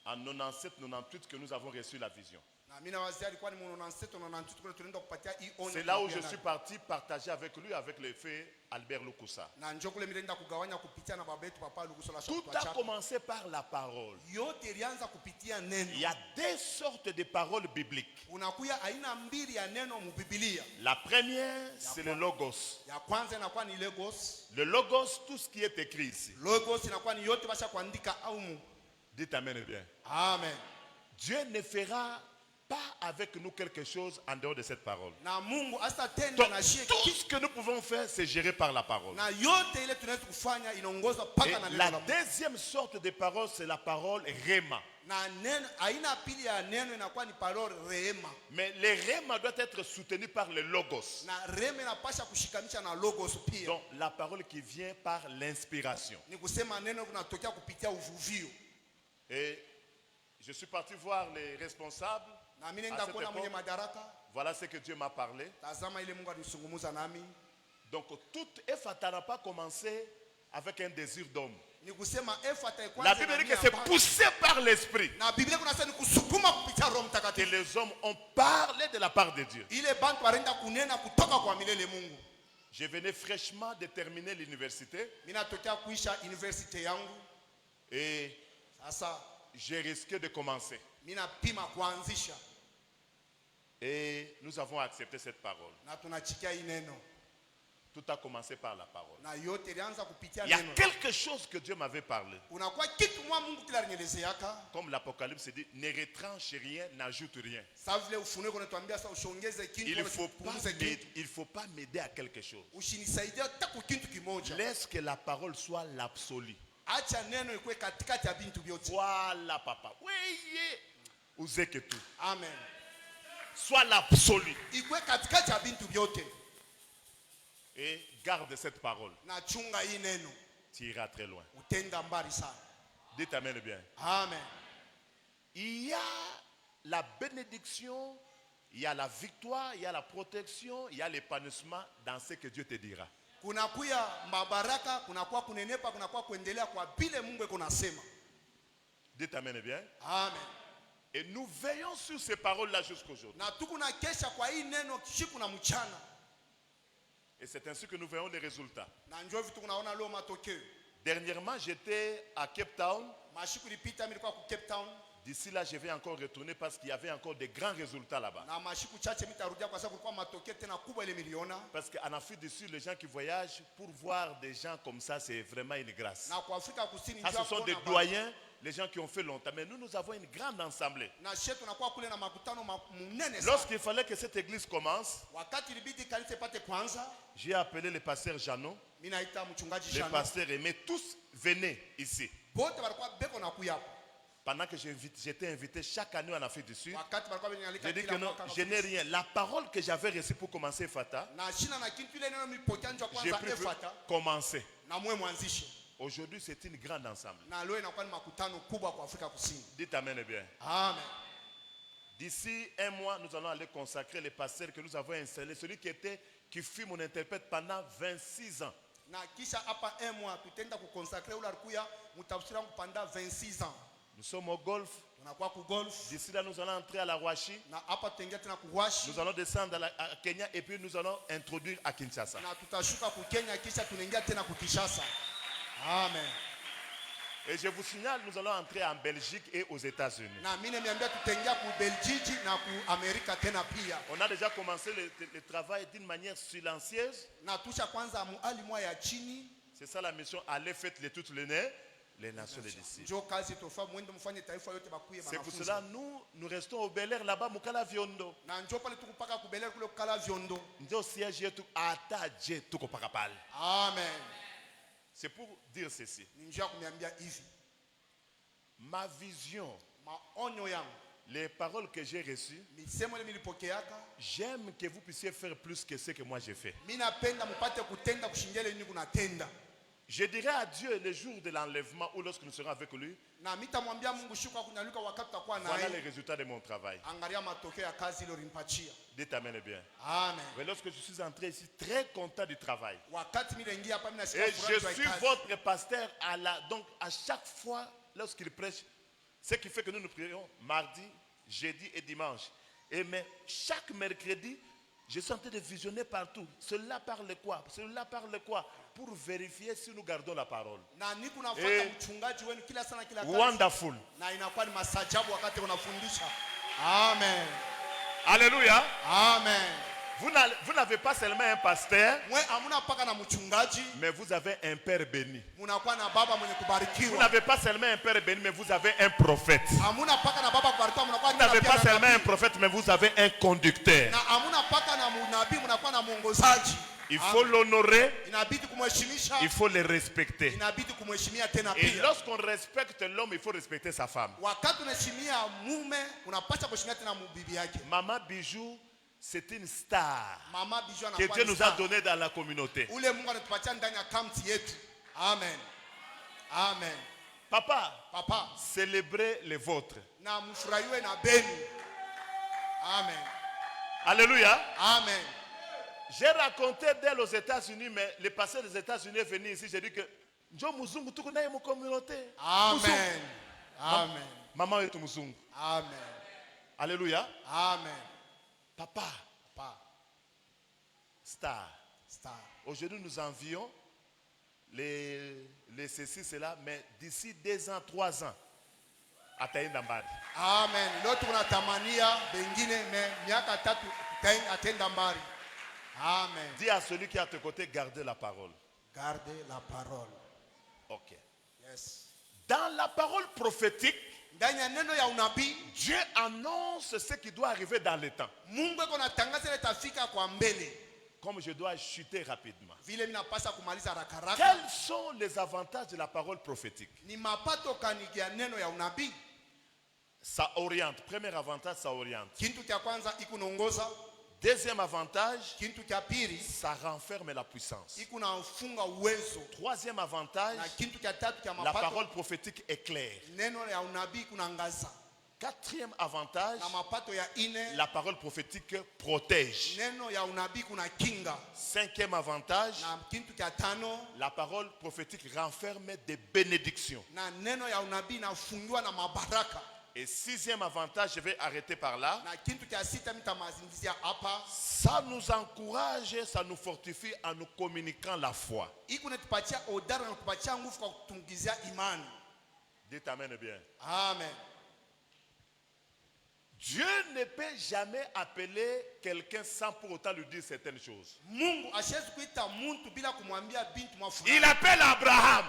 97-98 que nous avons reçu la vision. Na mimi nawazia alikuwa ni 97 98 kule tunaenda kupatia hii onyo. C'est là où je suis parti partager avec lui, avec le feu Albert Lukusa. Na njoo kule mimi kugawanya kupitia na baba yetu papa Lukuso la Tout a commencé par la parole. yote ilianza kupitia neno. Il y a 2 sortes de paroles bibliques. Unakuya aina mbili ya neno mu Biblia. La première, c'est le logos. Ya kwanza inakuwa ni logos. Le logos, tout ce qui est écrit ici. Logos inakuwa ni yote basha kuandika au mu. Dites amen bien. Amen. Dieu ne fera pas avec nous quelque chose en dehors de cette parole. Na Mungu hasa tenda Donc, na shie tout ce que nous pouvons faire, c'est géré par la parole. na yote ile tunaweza kufanya inaongozwa paka na Et neno la la Mungu. deuxième sorte de parole, c'est la parole Rema. Na neno aina pili ya neno inakuwa ni parole rehema. Mais le Rema doit être soutenu par le logos. Na rehema inapasha kushikanisha na logos pia. Donc la parole qui vient par l'inspiration. Ni kusema neno kunatokea kupitia uvuvio. Et je suis parti voir les responsables. Na mimi À nenda cette kuona mwenye époque, madaraka. voilà ce que Dieu m'a parlé. Tazama ile Mungu alisungumuza nami. Donc toute Ephata n'a pas commencé avec un désir d'homme. Ni kusema Efata kwanza. La Bible dit que c'est poussé par l'esprit Na Biblia kunasema ni kusukuma kupitia Roho que Mtakatifu. les hommes ont parlé de la part de Dieu. Ile bantu warenda kunena kutoka kwa milele Mungu. Je venais fraîchement de terminer l'université Mimi natokea kuisha university yangu. et Sasa j'ai risqué de commencer. mimi napima kuanzisha Et nous avons accepté cette parole. na tunachikia hii neno. Tout a commencé par la parole. Na yote ilianza kupitia Il y a neno. quelque chose que Dieu m'avait parlé. Unakuwa kitu mwa Mungu kila nielezeaka. Comme l'Apocalypse dit, ne retranche rien, n'ajoute rien. Sasa vile ufunuo kunatuambia sasa usiongeze kitu Il wala ne usipunguze kitu. faut pas m'aider à quelque chose. Usinisaidie hata kwa kitu kimoja. Laisse que la parole soit l'absolu. Acha neno ikuwe katikati ya bintu vyote. Voilà, papa. Oui, usez que tout. Amen. Soit l'absolu. Ikuwe katikati ya bintu vyote. Et garde cette parole. Na chunga hii neno. Tu iras très loin. Utenda mbali sana. Dites amen bien. Amen. Il y a la bénédiction, il y a la victoire, il y a la protection, il y a l'épanouissement dans ce que Dieu te dira. Kunakuya mabaraka, kunakuwa kunenepa, kunakuwa kuendelea kwa vile Mungu eko nasema. Dites amen bien. Amen. Et nous veillons sur ces paroles-là jusqu'aujourd'hui. Na tuku na kesha kwa hii neno siku na mchana. Et c'est ainsi que nous voyons les résultats. Na njoo vitu kunaona leo matokeo. Dernièrement, j'étais à Cape Town. Mashiku ilipita mimi nilikuwa ku Cape Town. D'ici là, je vais encore retourner parce qu'il y avait encore de grands résultats là-bas. Na mashiku chache mitarudia kwa sababu kulikuwa matokeo tena kubwa ile miliona. Parce qu'en Afrique du Sud, les gens qui voyagent, pour voir des gens comme ça, c'est vraiment une grâce. Na kwa Afrika Kusini Ça, njoo ce sont des doyens, les gens qui ont fait longtemps. Mais nous avons une grande assemblée. na shetu tunakuwa kule na makutano munene sana. Lorsqu'il fallait que cette église commence, Wakati ilibidi kanisa ipate kwanza, j'ai appelé le pasteur Jeannot, mimi naita mchungaji le Jean. pasteur Aimé, tous venaient ici. Bote walikuwa beko na kuya. Pendant que j'étais invité chaque année en Afrique du Sud, Wakati walikuwa benalika j'ai dit que kila non, mwaka. je n'ai rien. La parole que j'avais reçue pour commencer Fata, Na shina na kintu ile neno mipokea njoo j'ai kwanza préféré efata commencer. na mwe mwanzishe. Aujourd'hui, c'est une grande ensemble. Na leo inakuwa ni makutano kubwa kwa Afrika Kusini. Dites amen bien. Amen. D'ici 1 mois, nous allons aller consacrer les pasteurs que nous avons installés. Celui qui fut mon interprète pendant 26 ans. na kisha hapa 1 mois tutenda kuconsacrer ule alikuya mutafsiri wangu pendant 26 ans. Nous sommes au golf. Tunakuwa ku golf. D'ici là, nous allons entrer à la Washi. Na hapa tutaingia tena ku Washi. Nous allons descendre à Kenya et puis nous allons introduire à Kinshasa. Na tutashuka ku Kenya kisha tunaingia tena ku Kinshasa. Amen. Et je vous signale, nous allons entrer en Belgique et aux États-Unis. Na mimi niambia tutaingia ku Belgique na ku Amerika tena pia. On a déjà commencé le travail d'une manière silencieuse. Na tusha kwanza muali mwa ya chini. C'est ça la mission. Allez, faites-les toutes les nations des disciples. C'est pour cela nous restons au Bel Air là-bas, Mukala Viondo. Nous siège tout attaché tout kopakapal. Amen. C'est pour dire ceci. Ma vision, les paroles que j'ai reçues, j'aime que vous puissiez faire plus que ce que moi j'ai fait. Je dirai à Dieu le jour de l'enlèvement ou lorsque nous serons avec lui. Voilà les résultats de mon travail. Dites amen bien. Amen. Mais lorsque je suis entré ici, très content du travail. Et je suis votre pasteur donc à chaque fois lorsqu'il prêche, ce qui fait que nous prions mardi, jeudi et dimanche. Et mais chaque mercredi, je suis en train de visionner partout. Cela parle quoi? Cela parle quoi? Pour vérifier si nous gardons la parole. Wonderful. Amen. Alléluia. Amen. Vous n'avez pas seulement un pasteur, mais vous avez un père béni. Vous n'avez pas seulement un père béni, mais vous avez un prophète. Vous n'avez pas seulement un prophète, mais vous avez un conducteur. Il faut l'honorer, il faut le respecter. Et lorsqu'on respecte l'homme, il faut respecter sa femme. Maman Bijou, c'est une star que Dieu nous a donnée dans la communauté. Amen. Amen. Papa, Papa, célébrez les vôtres. Amen. Alléluia. Amen. J'ai raconté d'elle aux États-Unis, mais le pasteur des États-Unis est venu ici. J'ai dit que mon communauté. Amen. Amen. Maman est Muzungu. Amen. Alléluia. Amen. Papa. Papa. Star. Star. Aujourd'hui, nous envions les ceci, cela, mais d'ici 2 ans, 3 ans, à Taïndambari. Amen. L'autre on a tamania, bengine, mais miaka tatu Taïndambari. Amen. Dis à celui qui est à tes côtés, gardez la parole. Gardez la parole. Ok. Yes. Dans la parole prophétique, Dieu annonce ce qui doit arriver dans le temps. Comme je dois chuter rapidement. Quels sont les avantages de la parole prophétique? Ça oriente. Premier avantage, ça oriente. Deuxième avantage, ça renferme la puissance. Troisième avantage, la parole prophétique est claire. Quatrième avantage, la parole prophétique protège. Cinquième avantage, la parole prophétique renferme des bénédictions. Et sixième avantage, je vais arrêter par là. Ça nous encourage, ça nous fortifie en nous communiquant la foi. Dites amen bien. Amen. Dieu ne peut jamais appeler quelqu'un sans pour autant lui dire certaines choses. Il appelle Abraham.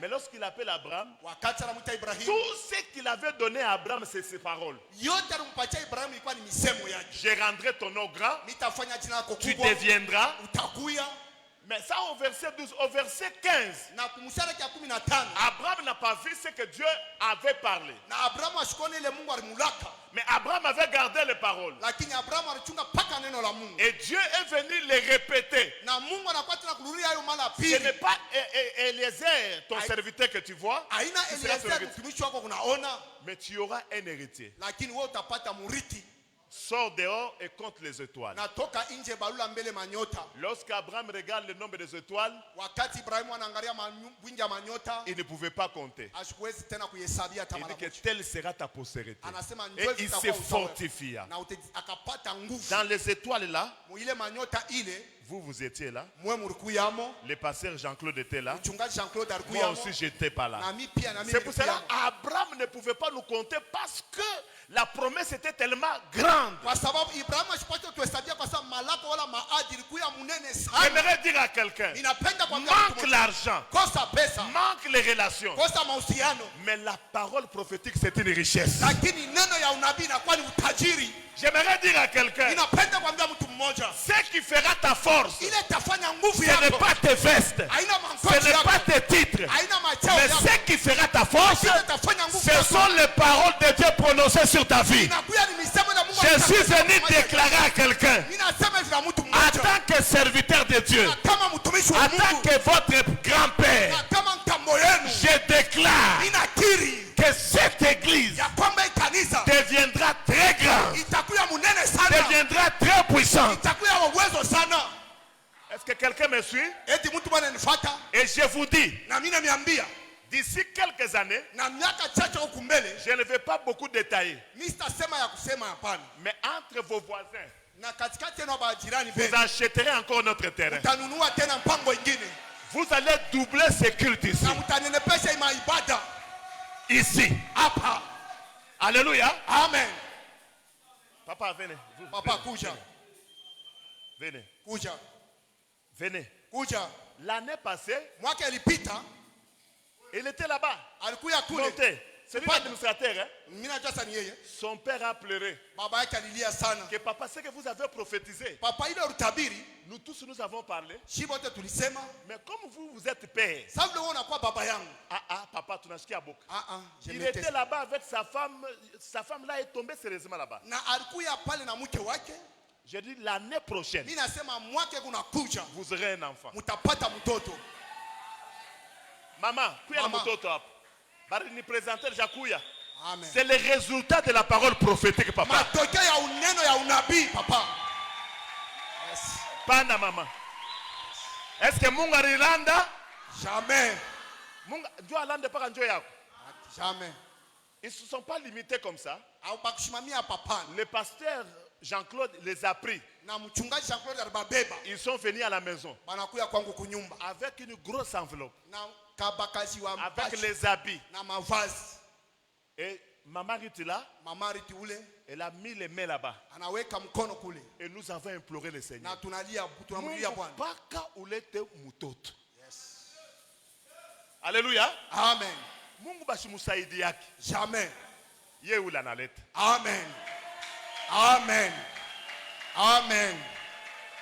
Mais lorsqu'il appelle Abraham, tout ce qu'il avait donné à Abraham, c'est ses paroles. Je rendrai ton nom grand, tu deviendras. Mais ça au verset 12, au verset 15, Abraham n'a pas vu ce que Dieu avait parlé. Mais Abraham avait gardé les paroles. Et Dieu est venu les répéter. Ce n'est pas Eliezer, ton serviteur que tu vois, mais tu auras un héritier. sort dehors et compte les étoiles. natoka nje balula mbele manyota. Lorsqu'Abraham regarde le nombre des étoiles, Wakati Ibrahimu anaangalia wingi ya manyota, il ne pouvait pas compter. hasiwezi tena kuhesabia hata Il mara dit que moja. telle sera ta postérité. Anasema Et njoo il se zitakuwa uzao wako. fortifia. Na akapata nguvu. Dans les étoiles là, Ile manyota ile, vous étiez là. mwe murikuyamo, Le pasteur Jean-Claude était là. mchungaji Jean-Claude Moi alikuyamo. aussi, j'étais pas là. Na mimi pia na mimi C'est pour cela nilikuyamo. qu'Abraham ne pouvait pas nous compter parce que la promesse était tellement grande. Kwa sababu Ibrahimu asipate tuhesabia kwa sababu malako wala maadi ilikuwa munene sana. J'aimerais dire à quelqu'un, Ninapenda kuambia manque l'argent, kosa pesa, manque les relations. kosa mahusiano, Mais la parole prophétique, c'est une richesse. lakini neno ya unabii inakuwa ni utajiri. J'aimerais dire à quelqu'un, Ninapenda kuambia mtu mmoja, ce qui fera ta force, ile tafanya nguvu ce n'est yako. pas tes vestes, Haina ce mangozi n'est yako. pas tes titres, Haina machao mais yako. ce qui fera ta force, Ile tafanya nguvu ce yako. sont les paroles de Dieu prononcées sur ta vie. Inakuwa ni misemo ya Mungu. Je suis venu déclarer à quelqu'un, Ninasema hivi na mtu en mmoja. tant que serviteur de Dieu, Na kama mtumishi wa en tant Mungu. que votre grand-père, Na kama mtambo yenu. je déclare Ninakiri que cette église ya kwamba hii kanisa deviendra très grande, itakuwa munene sana. deviendra très puissante. Itakuwa ya uwezo sana. Est-ce que quelqu'un me suit? Eti mtu bwana nifuata. Et je vous dis, Na mimi namiambia d'ici quelques années, na miaka chache huku mbele, je ne vais pas beaucoup détailler, mimi sitasema ya kusema hapana. mais entre vos voisins, Na katikati yenu wa jirani vous benu, achèterez encore notre terrain. utanunua tena mpango ingine. Vous allez doubler ce culte ici. Na mtanenepesha ima ibada Ici. hapa. Alléluia. Amen. Papa, venez. Papa kuja. Venez. Kuja. Venez. Kuja. L'année passée, Mwaka ilipita il était là-bas. alikuya kule. Notez. C'est Papa. l'administrateur. Hein? Mimi najua sasa ni yeye. Son père a pleuré. Baba yake alilia sana. Que papa, ce que vous avez prophétisé, Papa ile utabiri, nous tous nous avons parlé. shi wote tulisema, Mais comme vous êtes père, sababu leo unakuwa baba yangu. papa, tu n'as qu'à beaucoup. Je Il m'étais- était là-bas avec sa femme là est tombée sérieusement là-bas. Na alikuya pale na mke wake. Je dis l'année prochaine, Mimi nasema mwaka kuna kuja, vous aurez un enfant. mtapata mtoto. Maman, kuya na Maman. mtoto hapo. Bari ni présenter Jakuya. Amen. C'est le résultat de la parole prophétique, papa. Matokeo ya uneno ya unabii papa. Yes. Pana maman. Est-ce que Mungu alilanda? Jamais. Mungu Dieu alanda paka njoo yako. Jamais. Ils ne se sont pas limités comme ça. Au bakushimamia papa. Le pasteur Jean-Claude les a pris. Na mchungaji Jean-Claude alibabeba. Ils sont venus à la maison Banakuya kwangu kunyumba. avec une grosse enveloppe, Na kabakazi wa avec mpashi. les habits. Na mavazi. Et maman Riti là, Mama Riti ule elle a mis les mains là-bas. anaweka mkono kule. Et nous avons imploré le Seigneur. Na tunamlilia Bwana. Mpaka ulete mtoto. Alléluia. Amen. Mungu bashimusaidi yake. Jamais. Ye ule analeta. Amen. Amen. Amen.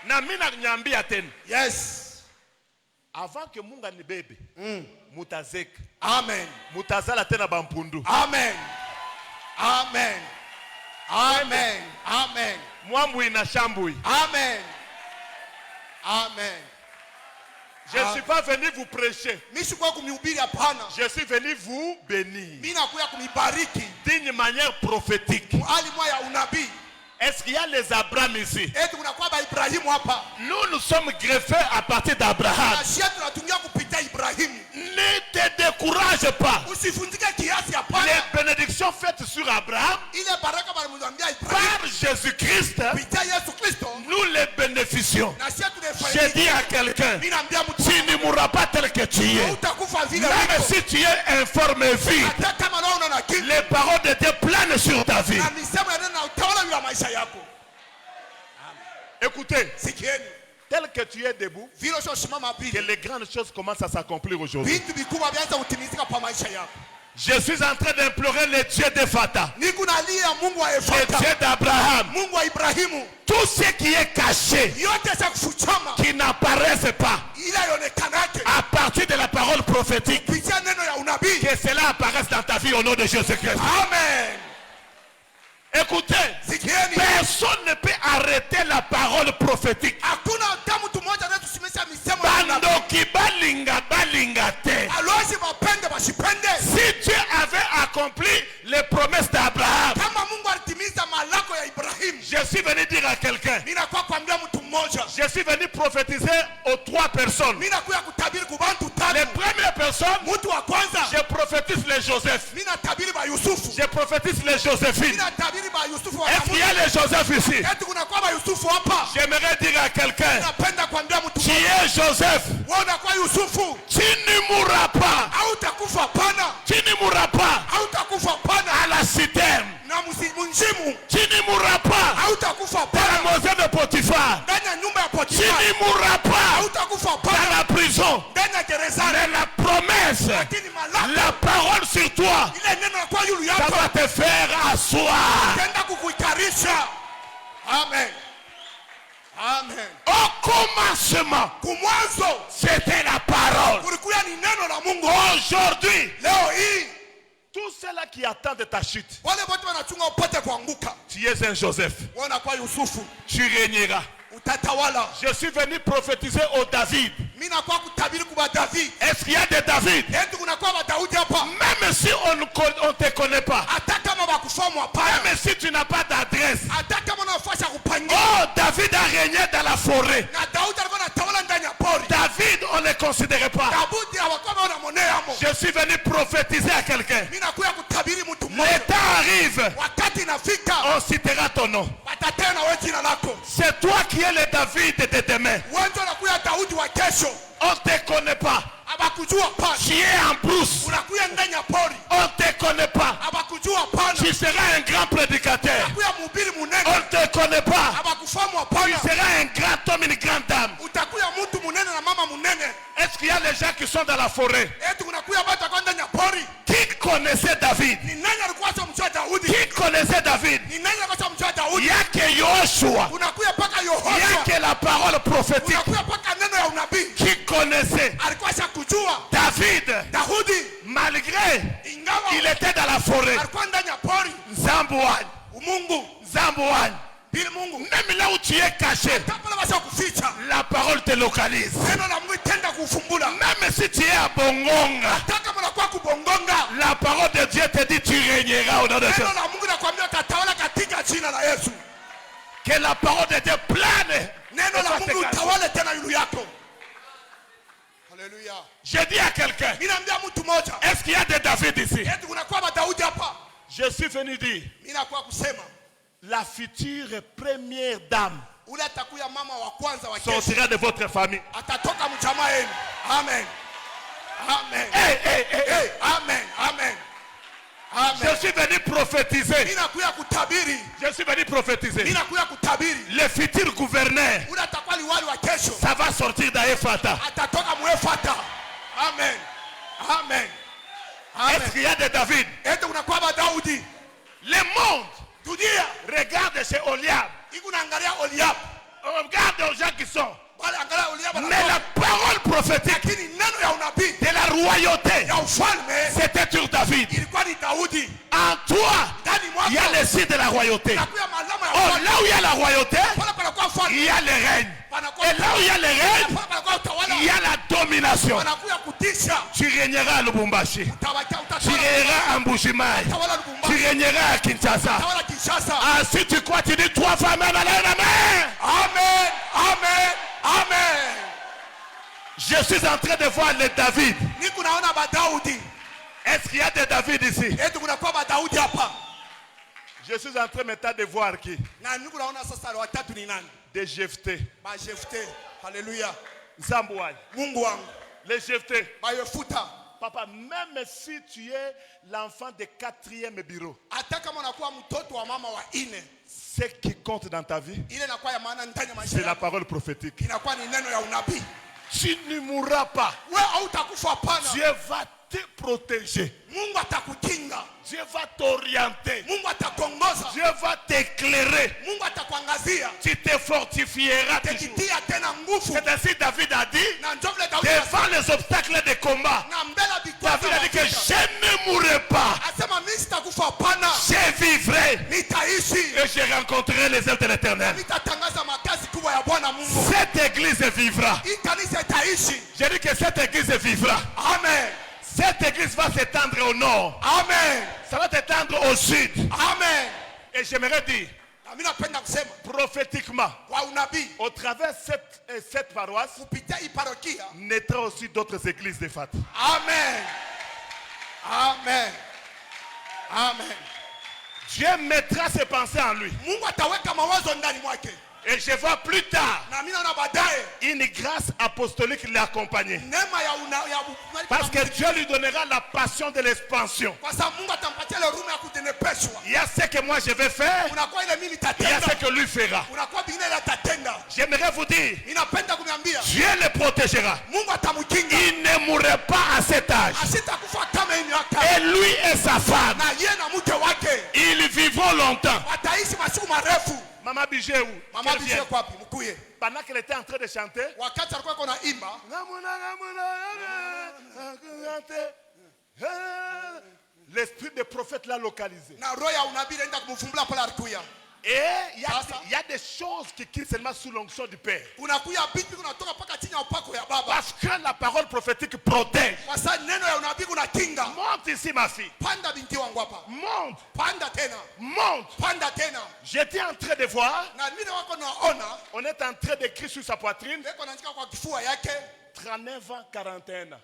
Na mimi nanyambia tena. Yes. Avant que Mungu anibebe, mutazeka. Amen. Mutazala tena bampundu. Amen. Amen. Amen. Amen. Mwambu inashambui. Amen. Amen. Je ne suis pas venu vous prêcher. Mimi sikuwa kumhubiri hapana. Je suis venu vous bénir. Mimi nakuya kumibariki. D'une manière prophétique. Hali moja ya unabii. Est-ce qu'il y a les Abraham ici? Eti kunakuwa ba Ibrahimu hapa. Nous sommes greffés à partir d'Abraham. Na shia tunatumia kupitia Ibrahimu. Ne te décourage pas. Usifundike kiasi hapana. Les bénédictions faites sur Abraham Ile baraka balimwambia Ibrahimu. par Jésus-Christ, Kupitia Yesu Kristo. nous les bénéficions. Na shia Je tunafaidika. dis à quelqu'un, Mimi naambia mtu tu ne mourras pas tel que tu es. utakufa vile Même uliko. si tu es informé vide, Hata kama leo unaona kitu. les paroles de Dieu planent sur ta vie. Na misemo ya neno na utawala juu ya maisha yako. Écoutez, Sikieni. tel que tu es debout, Vile usiosimama que vile. les grandes choses commencent à s'accomplir aujourd'hui. Vitu vikubwa vyaanza kutimizika kwa maisha yako. Je suis en train d'implorer le Dieu de Fata, Niko nalia Mungu wa le Efata. Dieu d'Abraham. Mungu wa Ibrahimu. Tout ce qui est caché, Yote za kufuchama. qui n'apparaissent pas, Ila yonekanake. à partir de la parole prophétique, Kupitia neno ya unabii. que cela apparaisse dans ta vie au nom de Jésus-Christ. Amen. Écoutez, Sikieni. personne ne peut arrêter la parole prophétique. Hakuna hata mtu mmoja anayetusimamisha misemo ya unabii. Bandoki balinga te. Alozi wapende wasipende. Si Dieu avait accompli les promesses d'Abraham, Kama Mungu alitimiza malako ya Ibrahimu. prophétiser aux 3 personnes. Mimi nakuya kutabiri ku bantu tatu. Les premières personnes, Mtu wa kwanza, je prophétise les Joseph. mimi natabiri ba Yusufu. Je prophétise les Joséphine. Mimi natabiri ba Yusufu wa Est-ce qu'il y a les Joseph ici? Eti kuna kwa ba Yusufu hapa. J'aimerais dire à quelqu'un, Napenda kuambia mtu tu es Joseph. wewe unakuwa Yusufu. Tu ne mourras pas. Hautakufa pana. Tu ne mourras pas Hautakufa pana. à la citerne. Na msimunjimu. Tu ne mourras pas Hautakufa dans pana. la maison de Potiphar. Ndani ya nyumba ya Tu Potifa. ne mourras pas Hautakufa dans pana. la prison. Ndani ya gerezani. Mais la promesse, Lakini malaka la parole sur toi, ile neno la kwa yule ça va yako te faire asseoir. tenda kukuitarisha. Amen. Amen. Au commencement, Kumwanzo c'était la parole. kulikuwa ni neno la Mungu. Aujourd'hui, Leo hii tous ceux-là qui attendent ta chute, wale wote wanachunga upate kuanguka. tu es un Joseph. Wewe unakuwa Yusufu, Tu régneras. utatawala. Je suis venu prophétiser au David. Mimi nakuwa kutabiri kwa David. Est-ce qu'il y a des David? Eti kunakuwa wa Daudi hapa. Même si on ne te connaît pas, Hata kama bakufahamu hapana. même si tu n'as pas d'adresse. Hata kama unafasha kupangia. Oh, David a régné dans la forêt. Na Daudi alikuwa anatawala ndani ya pori. David, on ne le considérait pas. Daudi hawakuwa wanamonea hapo. Je suis venu prophétiser à quelqu'un. Mimi nakuya kutabiri mtu mmoja. Le temps arrive, Wakati inafika on citera ton nom. watatena na wewe jina lako. C'est toi qui es le David de demain. Wewe ndio unakuya Daudi wa kesho. On ne te connaît pas. Abakujua pana. Tu es en brousse. Unakuya ndani ya pori. On ne te connaît pas. Abakujua pana. Tu seras un grand prédicateur. Unakuya mhubiri On munene. ne te connaît pas. Abakufahamu Tu hapana. seras un grand homme, une grande dame. Utakuya mtu munene na mama munene. Est-ce qu'il y a les gens qui sont dans la forêt Eti kunakuya watu kwa ndani ya pori. qui connaissaient David? Ni nani alikuwa mjua Daudi? Qui connaissait David? Ni nani alikuwa mjua Il Daudi? n'y a que Joshua. Unakuya paka Il n'y a Yoshua. que la parole prophétique Unakuya paka neno ya unabii. qui connaissait Alikuwa shakujua David. Daudi Malgré ingawa qu'il était dans la forêt. alikuwa ndani ya pori. Zambouane. Mungu Zambouane. bila Mungu. Même là où tu es caché, Tapala basa kuficha. la parole te localise. Neno la Mungu itenda kufumbula. Même si tu es à Bongonga, Taka mnakuwa kubongonga. la parole de Dieu te dit tu régneras au nom de Dieu. Neno la Mungu nakwambia utatawala katika jina la Yesu. Que la parole de Dieu plane. Neno la Mungu utawale tena yulu yako. Haleluya. Je dis à quelqu'un, Mimi naambia mtu mmoja. est-ce qu'il y a des David ici? Eti kunakuwa ba Daudi hapa. Je suis venu dire, Mimi nakuwa kusema la future première dame ule atakuya mama wa kwanza wa kesho. sortira de votre famille. Atatoka mjamaa yenu. Amen. Amen. Hey, hey, hey, hey. Hey, amen. Amen. Je Amen. suis venu prophétiser. Mimi nakuya kutabiri. Je suis venu prophétiser. Mimi nakuya kutabiri. Le futur gouverneur, Ule atakuwa liwali wa kesho. ça va sortir d'Efata. Atatoka mwefata. Amen. Amen. Est-ce Amen. qu'il y a des David? Eti kunakuwa ba Daudi. Le monde Dunia regarde chez Oliab. iko naangalia Oliab. On regarde aux gens qui sont. Bali angalia Oliab Mais la parole prophétique lakini neno ya unabii de la royauté, ya ufalme c'était sur David. ilikuwa ni Daudi. En toi, Ndani il y a mwako le signe de la royauté. nakuya malama ya Oh, ufalme. là où il y a la royauté, Pale panakuwa il ufalme. y a le règne. Panakuwa Et là où il y a le règne, pale panakuwa utawala. il y a la domination. Panakuya kutisha. Tu régneras à Lubumbashi. Utawakia Tu utatawala. régneras à Mbujimaï. Utawala Tu Lubumbashi. régneras à Kinshasa. Utawala Kinshasa. Ah, si tu crois, tu dis 3 fois Amen, allez, Amen. Amen. Amen. Amen. Je suis en train de voir les David. Niko naona ba Daudi. Est-ce qu'il y a des David ici? Eti kunakuwa ba Daudi hapa. Je suis en train maintenant de voir qui? Na niko naona sasa watatu ni nani? Des Jephthé. Ba Jefte. Haleluya. Zambouane. Mungu wangu. Les Jephthé. Ba Yefuta. Papa, même si tu es l'enfant de 4e bureau, Hata kama unakuwa mtoto wa mama wa ine, ce qui compte dans ta vie, ile inakuwa ya maana ndani ya maisha c'est la yako. parole prophétique. Inakuwa ni neno ya unabii. Tu ne mourras pas. Wewe hautakufa hapana. Dieu va te protéger. Mungu atakukinga. Dieu va t'orienter. Mungu atakuongoza. Dieu va t'éclairer. Mungu atakuangazia. Tu te fortifieras toujours. Tekitia tena nguvu. C'est ainsi David a dit, Na ndio vile Daudi devant les obstacles de combat, na mbele vikwazo. David a dit que vita. je ne mourrai pas. Asema mimi sitakufa hapana. Je vivrai Nitaishi. et je rencontrerai les œuvres de l'Éternel. Nitatangaza makazi kubwa ya Bwana Mungu. Cette église vivra. Hii kanisa itaishi. J'ai dit que cette église vivra. Amen. Cette église va s'étendre au nord. Amen. Ça va s'étendre au sud. Amen. Et j'aimerais dire, Na mimi napenda kusema prophétiquement, kwa unabii au travers cette paroisse, kupitia hii parokia. naîtra aussi d'autres églises de Fat. Amen. Amen. Amen. Dieu mettra ses pensées en lui. Mungu ataweka mawazo ndani mwake. Et je vois plus tard Na mimi naona baadaye une grâce apostolique l'accompagner. neema ya Parce que Dieu lui donnera la passion de l'expansion. kwa sababu Mungu atampatia ile roho ya kutenepeshwa. Il y a ce que moi je vais faire, Unakuwa ile mimi il y a nitatenda. ce que lui fera. Unakuwa bingine ile atatenda. J'aimerais vous dire, Ninapenda kuniambia Dieu le protégera. Mungu atamkinga. Il ne mourrait pas à cet âge. Asitakufa kama hii miaka. Et lui et sa femme, Na yeye na mke wake ils vivront longtemps. wataishi masiku marefu. Maman Bigé où? Mama Qu'elle bishe vient. kwa wapi? Mkuye. Pendant qu'elle était en train de chanter, Wakati alikuwa yuko naimba, l'esprit des prophètes l'a localisé. na roho ya unabii inaenda kumfumbula pale alikuya. Et il y a des choses qui quittent seulement sous l'onction du Père. Kunakuya vitu kunatoka paka chini ya upako ya baba. Parce que la parole prophétique protège. Kwa sababu neno ya unabii kunakinga. Monte ici, ma fille. Panda binti wangu hapa. Monte. Panda tena. Monte. Panda tena. J'étais en train de voir. Na mimi wako naona On est en train d'écrire sur sa poitrine. beko anaandika kwa kifua yake 39 ans, 41 ans.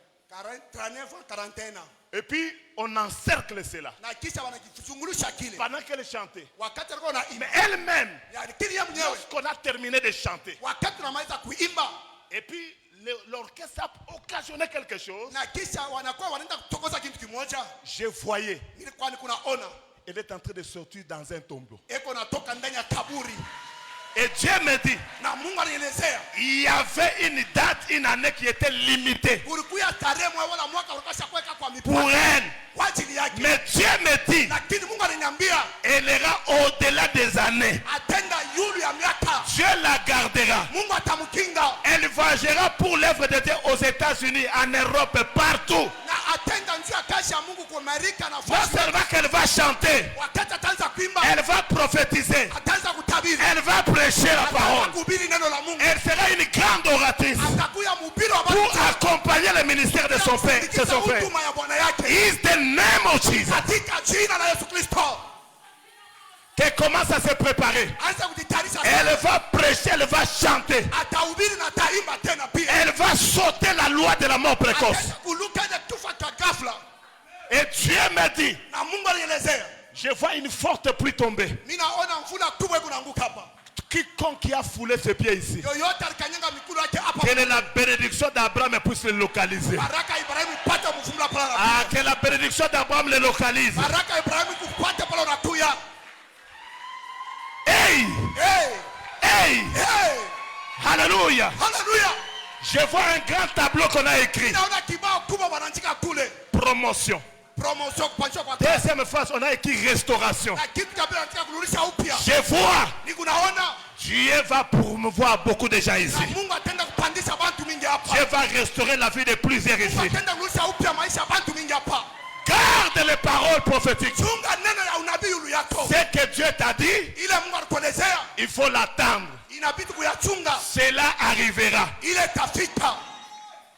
41. Et puis, on encercle cela. Na kisha wanakizungulisha kile. Pendant qu'elle chantait. Wakati alikuwa naimba. Mais elle-même, Yakini yeye mwenyewe. lorsqu'on a terminé de chanter, Wakati tunamaliza kuimba et puis l'orchestre a occasionné quelque chose, na kisha wanakuwa wanaenda kutokoza kitu kimoja. je voyais, Nilikuwa nikunaona elle est en train de sortir dans un tombeau. eko natoka ndani ya kaburi. Et Dieu me dit, Na Mungu alielezea il y avait une date, une année qui était limitée kulikuwa tarehe moja wala mwaka ulikuwa kuweka kwa pour mipaka elle. kwa ajili yake. Mais Dieu me dit, Lakini Mungu aliniambia elle ira au-delà des années. atenda yulu ya miaka. Dieu la gardera. Mungu atamkinga Elle voyagera pour l'œuvre de Dieu aux États-Unis, en Europe, partout. na atenda njia kazi ya Mungu kwa Amerika na Non Afrika. seulement qu'elle va chanter, Wakati ataanza kuimba, elle va prophétiser, ataanza kutabiri, elle va prêcher la ataanza parole. kuhubiri neno la Mungu. Elle sera une grande oratrice Atakuya mhubiri wa pour Mungu accompagner le ministère de son père. C'est son frère. huduma ya Bwana yake. Is the name of Jesus. Katika jina la Yesu Kristo. Qu'elle commence à se préparer. Anza kujitayarisha. Elle va prêcher, elle va chanter. Atahubiri na ataimba tena pia. Elle va sauter la loi de la mort précoce. Ataenda kuluka ile kufa kwa ghafla. Et Dieu me dit, Na Mungu alielezea. je vois une forte pluie tomber. Mimi naona mvula kubwa kunaanguka hapa. Quiconque qui a foulé ses pieds ici, Yoyote alikanyanga mikono yake hapa. que la bénédiction d'Abraham puisse le localiser. Baraka Ibrahimu pata mfumla pala. Ah, que la bénédiction d'Abraham le localise. Baraka Ibrahimu kupata pala unakuya. Hey! Hey! Hey! Hey! Alléluia! Hallelujah! Je vois un grand tableau qu'on a écrit. Naona kibao kubwa wanaandika kule. Promotion. Promotion kupandishwa kwa kazi. Deuxième phrase, on a écrit restauration. Na kitu kabla anataka kurudisha upya. Je vois, Niko naona Dieu va promouvoir beaucoup de gens ici. na Mungu atenda kupandisha bantu mingi hapa. Dieu va restaurer la vie de plusieurs Mungu ici. atenda kurudisha upya maisha ya bantu mingi hapa. Garde les paroles prophétiques. Chunga neno ya unabii yulu yako. Ce que Dieu t'a dit, Ile Mungu alikuelezea il faut l'attendre. inabidi kuyachunga. Cela arrivera. Ile tafika.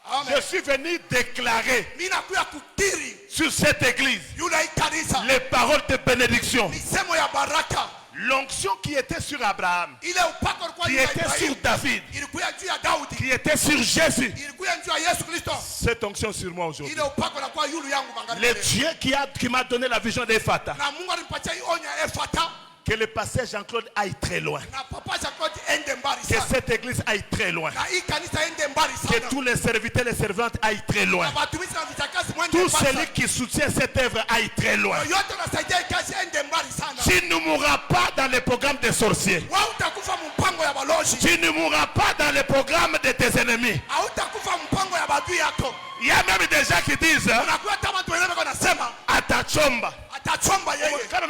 Je Amen. suis venu déclarer Mimi nakuya kukiri sur cette église yule hii kanisa. les paroles de bénédiction. Misemo ya baraka. L'onction qui était sur Abraham, Ile upako ulikuwa qui juu ya était sur Ibrahimu. David, Ilikuwa juu ya Daudi. qui était sur Jésus. Ilikuwa juu ya Yesu Kristo. Cette onction sur moi aujourd'hui. Ile upako unakuwa yulu yangu Le bangalia. Dieu qui m'a donné la vision d'Ephata, Na Mungu alimpatia hii onyo ya Efata. que le pasteur Jean-Claude aille très loin. Na papa Jacob ende mbali Que sana. cette église aille très loin. Na hii kanisa ende mbali Que sana. tous les serviteurs et les servantes aillent très loin. Na watumishi na vitakazi mwende Tout mbali celui sana. qui soutient cette œuvre aille très loin. Yoyote unasaidia hii kazi ende mbali sana. Tu ne mourras pas dans les programmes des sorciers. Hautakufa mpango ya balozi. Tu ne mourras pas dans les programmes de tes ennemis. Hautakufa mpango ya badui yako. Il y a même des gens qui disent Unakuwa kama watu wengine wanasema atachomba. atachomba yeye. Kama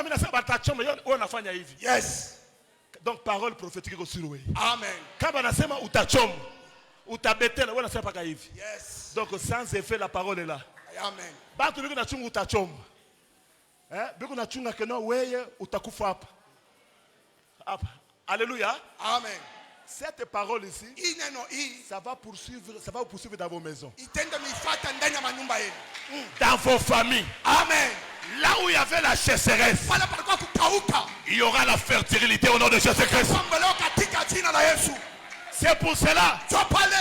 mimi nasema atachomba, wewe unafanya hivi. Yes. Donc parole prophétique sur wewe. Amen. Kama nasema utachomba, utabetela, wewe unasema paka hivi. Yes. Donc sans effet la parole est là. Amen. Bantu biko nachunga utachomba. Biko nachunga keno wewe utakufa hapa. Hapa. Alléluia. Amen. Cette parole ici, Hii neno hii ça va vous poursuivre dans vos maisons, itende mifuata ndani ya manyumba yenu. dans vos familles, Amen. là où il y avait la chasseresse, pale palikuwa kukauka, il y aura la fertilité au nom de Jésus-Christ. kuombolewa katika jina la Yesu. C'est pour cela, Sio pale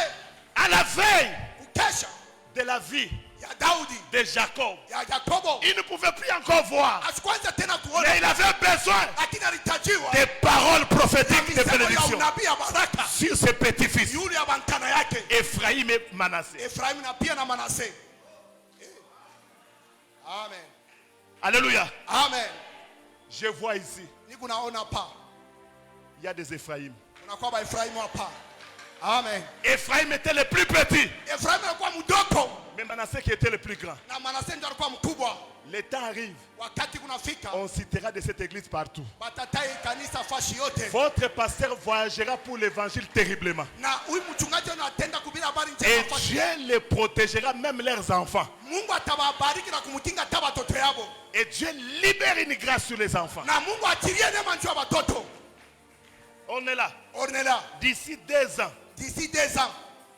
à la veille kukesha de la vie ya Daudi, de Jacob, ya Yakobo, il ne pouvait plus encore voir. asikuanza tena kuona, Mais il avait besoin lakini alitajiwa des paroles prophétiques de misemo ya bénédiction unabii ya baraka sur ses petits-fils, yule ya bantana yake Ephraïm et Manassé. Efraimu na pia na Manase. Amen. Alléluia. Amen. Je vois ici, Niko naona hapa il y a des Ephraïm. unakuwa ba Efraimu hapa. Amen. Ephraïm était le plus petit, Efraimu alikuwa mdogo mais Manassé qui était le plus grand. na Manase ndio alikuwa mkubwa. Le temps arrive, Wakati kunafika on citera de cette église partout. batatai kanisa fashi yote, Votre pasteur voyagera pour l'évangile terriblement. na huyu mchungaji anatenda kuhubiri habari Et njema fashi. Dieu les protégera, même leurs enfants. Mungu atawabariki na kumkinga hata watoto yao, Et Dieu libère une grâce sur les enfants. na Mungu atilie neema juu ya watoto. On est là. Ornella, D'ici 2 ans, d'ici 2 ans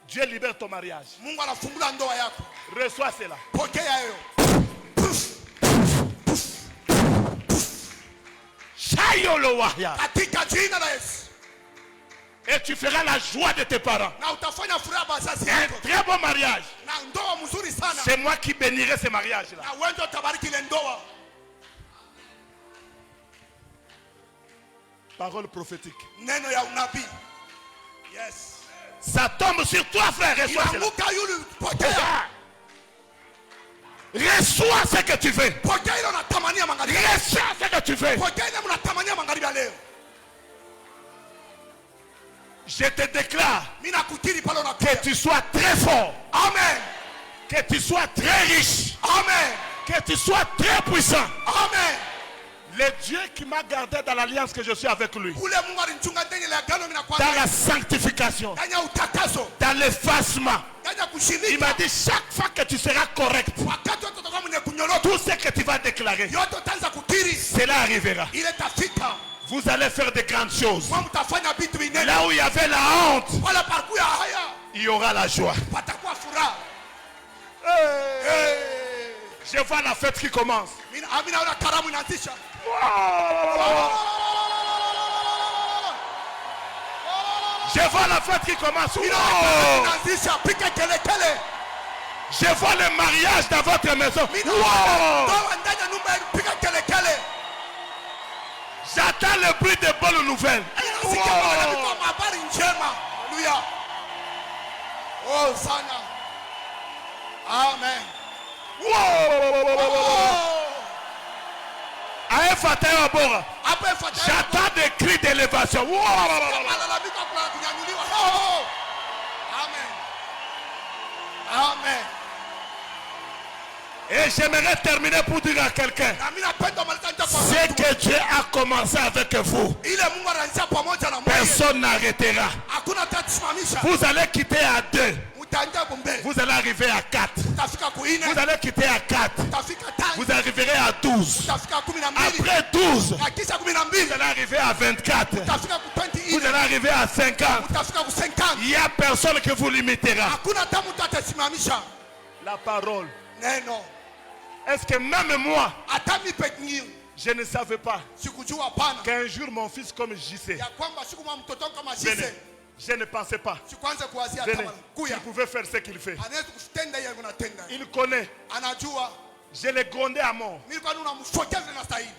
Dieu libère ton mariage. Mungu anafungula ndoa yako. Reçois cela. Pokea hiyo. Shayolowahia. Katika jina la Yesu. Et tu feras la joie de tes parents. Na utafanya furaha bazazi Un yako. très bon mariage. Na ndoa mzuri sana. C'est moi qui bénirai ce mariage-là. Na wewe ndio utabariki ile ndoa. Parole prophétique. Neno ya unabii. Yes. Ça tombe sur toi, frère. Reçois cela. Inaanguka yule pokea. Reçois ce que tu veux. Pokea ile unatamania magharibi. Reçois ce que tu veux. Pokea ile unatamania magharibi ya leo. Je te déclare Mimi nakutiri pale que unakuja. tu sois très fort. Amen. Que tu sois très riche. Amen. Que tu sois très puissant. Amen. Le Dieu qui m'a gardé dans l'alliance que je suis avec lui. Ule Mungu alinichunga ndani ya agano mimi Dans nakwambia. la sanctification. Ndani ya utakaso. Dans l'effacement. Ndani ya Il kushirika. m'a dit chaque fois que tu seras correct, Wakati wote utakuwa mwenye kunyoroka. tout ce que tu vas déclarer, Yote utaanza kutiri. cela arrivera. Ile tafika. Vous allez faire de grandes choses. Mwa mtafanya vitu vinene. Là où il y avait la honte, Wala parku ya haya. il y aura la joie. Patakuwa furaha. Je vois la fête qui commence. Mimi naona karamu inaanzisha. Je vois la fête qui commence. Mimi naona karamu inaanzisha. Pika kelekele. Je vois le mariage dans votre maison. Mimi naona ndoa ndani ya nyumba yenu. Pika kelekele. J'attends le bruit de bonnes nouvelles. Nasikia malalamiko ya habari njema. Haleluya. Oh sana. Amen. Aefatayo bora. Hapa ifuatayo. J'attends des cris d'élévation. Malalamiko kwa kunyanyuliwa. Oh. Amen. Amen. Et j'aimerais terminer pour dire à quelqu'un, Na mimi napenda maliza nje kwa ce que Dieu a commencé avec vous, ile Mungu anaanzia pamoja na mwe. personne n'arrêtera. Hakuna tatusimamisha. Vous allez quitter à 2. Mtaanza kumbe. Vous allez arriver à 4. Utafika kuine. Vous allez quitter à 4. Utafika 5. Vous arriverez à 12. Utafika 12. Après 12, Na kisha vous 12. allez arriver à 24. Utafika ku Vous 20. allez arriver à 50. Utafika ku 50. Il n'y a personne qui vous limitera. Hakuna hata mtu atasimamisha. La parole. Neno. Est-ce que même moi, Hata mimi pekee je ne savais pas sikujua hapana. qu'un jour mon fils comme JC, Ya kwamba siku mwa mtoto wangu kama je ne, Jise. je ne pensais pas Sikwanza kuwazia je ne- kama kuya. qu'il pouvait faire ce qu'il fait. Anaweza kutenda yeye unatenda. Il connaît. Anajua Je l'ai grondé à mort. mimi kwa nini unamfokea vile nastahili.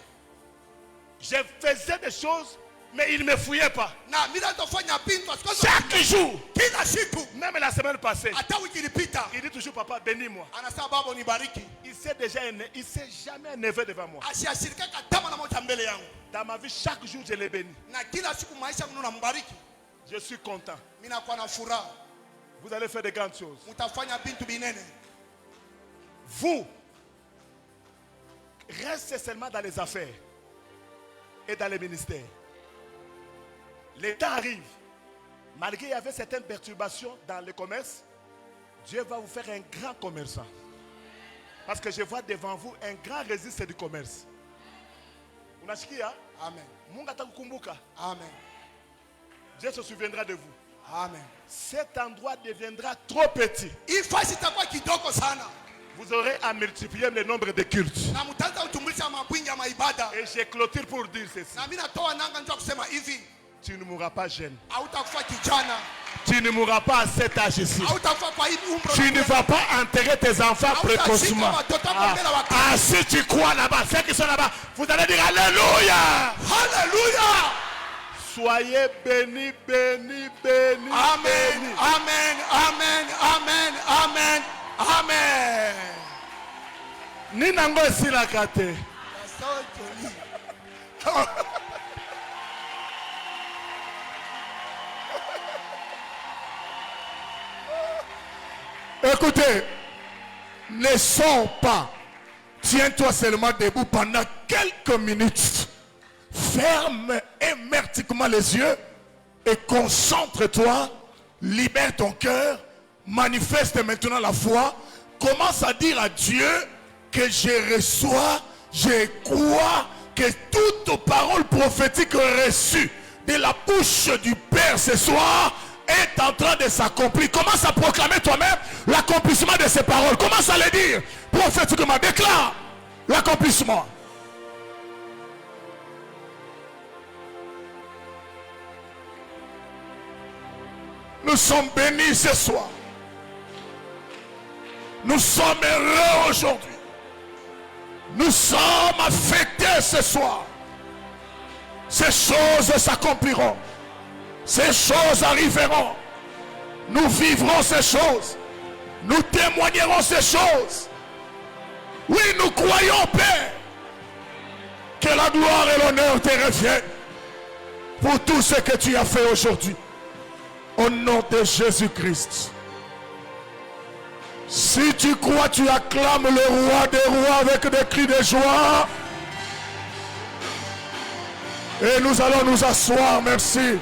Je faisais des choses, mais il ne me fouillait pas. Na mimi natafanya bintu asikoza. Chaque jour, Kila siku. même la semaine passée, Hata wiki ilipita. il dit toujours, papa, bénis-moi. Anasema baba unibariki. Il sait déjà, il sait jamais énervé devant moi. Asiashirika kama na moja mbele yangu. Dans ma vie, chaque jour, je l'ai béni. Na kila siku maisha yangu nambariki. Je suis content. Mimi nakuwa na furaha. Vous allez faire de grandes choses. Mtafanya bintu binene. Vous, restez seulement dans les affaires et dans les ministères. Le temps arrive. Malgré qu'il y avait certaines perturbations dans le commerce, Dieu va vous faire un grand commerçant. Parce que je vois devant vous un grand registre du commerce. Unasikia? Amen. Mungu atakukumbuka. Amen. Dieu se souviendra de vous. Amen. Cet endroit deviendra trop petit. Hii fasi itakuwa kidogo sana. Vous aurez à multiplier le nombre de cultes. Na mtaanza utumbuisha Et je clôture pour dire ceci. Tu ne mourras pas jeune. Tu ne mourras pas à cet âge ici. Tu ne vas pas enterrer tes enfants précocement. Si tu crois là-bas, ceux qui sont là-bas, vous allez dire Alléluia. Alléluia. Soyez bénis, bénis, bénis. Amen, bénis. amen, amen, amen, amen, amen. Ninango esilaka te. Écoutez, ne sors pas. Tiens-toi seulement debout pendant quelques minutes. Ferme hermétiquement les yeux et concentre-toi. Libère ton cœur. Manifeste maintenant la foi. Commence à dire à Dieu que je reçois, je crois que toute parole prophétique reçue de la bouche du Père ce soir est en train de s'accomplir. Commence à proclamer toi-même l'accomplissement de ces paroles. Commence à le dire prophétiquement. Déclare l'accomplissement. Nous sommes bénis ce soir. Nous sommes heureux aujourd'hui. Nous sommes affectés ce soir. Ces choses s'accompliront. Ces choses arriveront. Nous vivrons ces choses. Nous témoignerons ces choses. Oui, nous croyons, Père, que la gloire et l'honneur te reviennent pour tout ce que tu as fait aujourd'hui. Au nom de Jésus-Christ. Si tu crois, tu acclames le roi des rois avec des cris de joie. Et nous allons nous asseoir. Merci.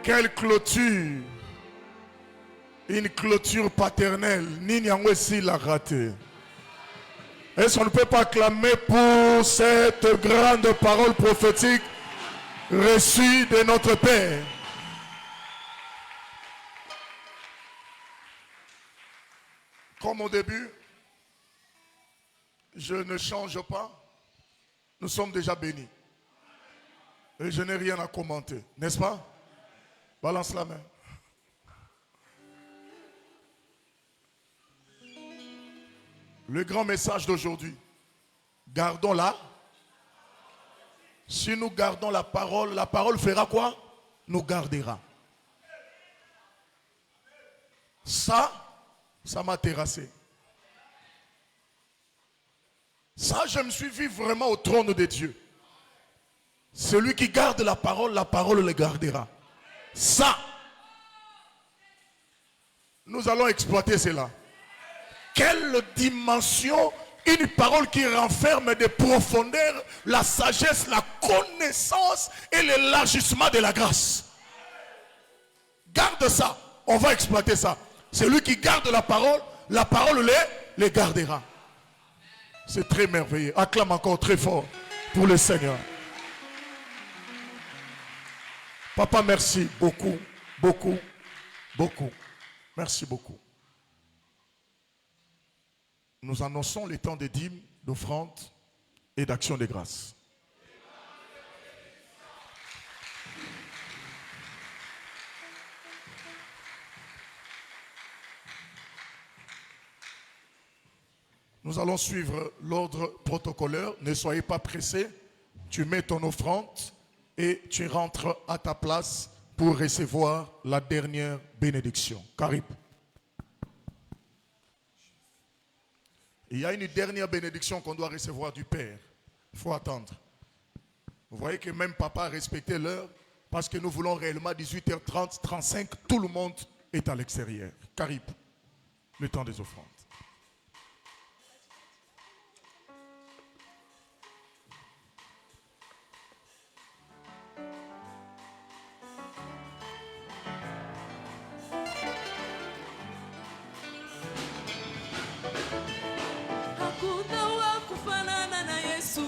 Quelle clôture. Une clôture paternelle. Ninyangwesi l'a raté. Est-ce qu'on ne peut pas acclamer pour cette grande parole prophétique reçue de notre Père? Comme au début, je ne change pas. Nous sommes déjà bénis. Et je n'ai rien à commenter, n'est-ce pas? Balance la main. Le grand message d'aujourd'hui, gardons-la. Si nous gardons la parole fera quoi? Nous gardera. Ça m'a terrassé. Ça, je me suis vu vraiment au trône de Dieu. Celui qui garde la parole le gardera. Ça, nous allons exploiter cela. Quelle dimension, une parole qui renferme des profondeurs, la sagesse, la connaissance et l'élargissement de la grâce. Garde ça, on va exploiter ça. Celui qui garde la parole les gardera. C'est très merveilleux. Acclame encore très fort pour le Seigneur. Papa, merci beaucoup, beaucoup, beaucoup. Merci beaucoup. Nous annonçons les temps des dîmes, d'offrandes et d'action de grâce. Nous allons suivre l'ordre protocolaire. Ne soyez pas pressés. Tu mets ton offrande et tu rentres à ta place pour recevoir la dernière bénédiction. Carib. Il y a une dernière bénédiction qu'on doit recevoir du Père. Il faut attendre. Vous voyez que même papa a respecté l'heure parce que nous voulons réellement 18h30, 35, tout le monde est à l'extérieur. Carib, le temps des offrandes.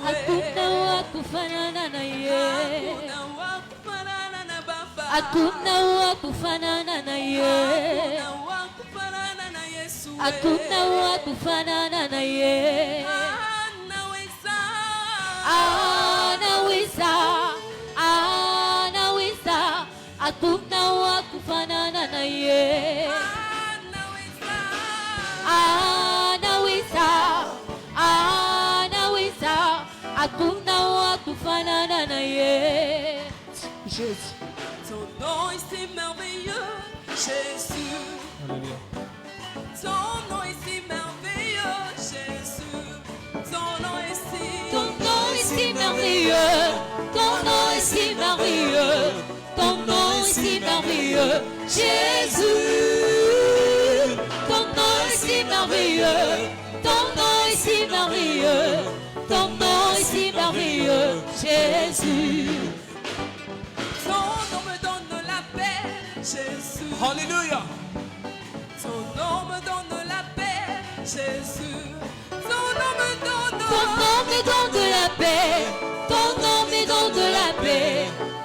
Hakuna wa kufanana na yeye. Hakuna wa kufanana na yeye. kufanana na Yesu. Hakuna wa kufanana na yeye. Anaweza. Anaweza. Anaweza. Hakuna wa kufanana na yeye. Anaweza. Anaweza. Anaweza. Hakuna wa kufanana na yeye. Jésus. Ton nom est si merveilleux, Jésus. Ton nom est si merveilleux, Jésus. Ton nom est si merveilleux. Ton nom est si merveilleux. Ton nom est si merveilleux, Jésus. Ton nom est si merveilleux. Ton nom est si merveilleux. Ton nom est si merveilleux, Jésus. Ton nom me donne la paix, Jésus. Alléluia. Ton nom me donne la paix, Jésus. Ton nom me donne. Ton nom me donne de la paix. Ton nom me donne de la paix.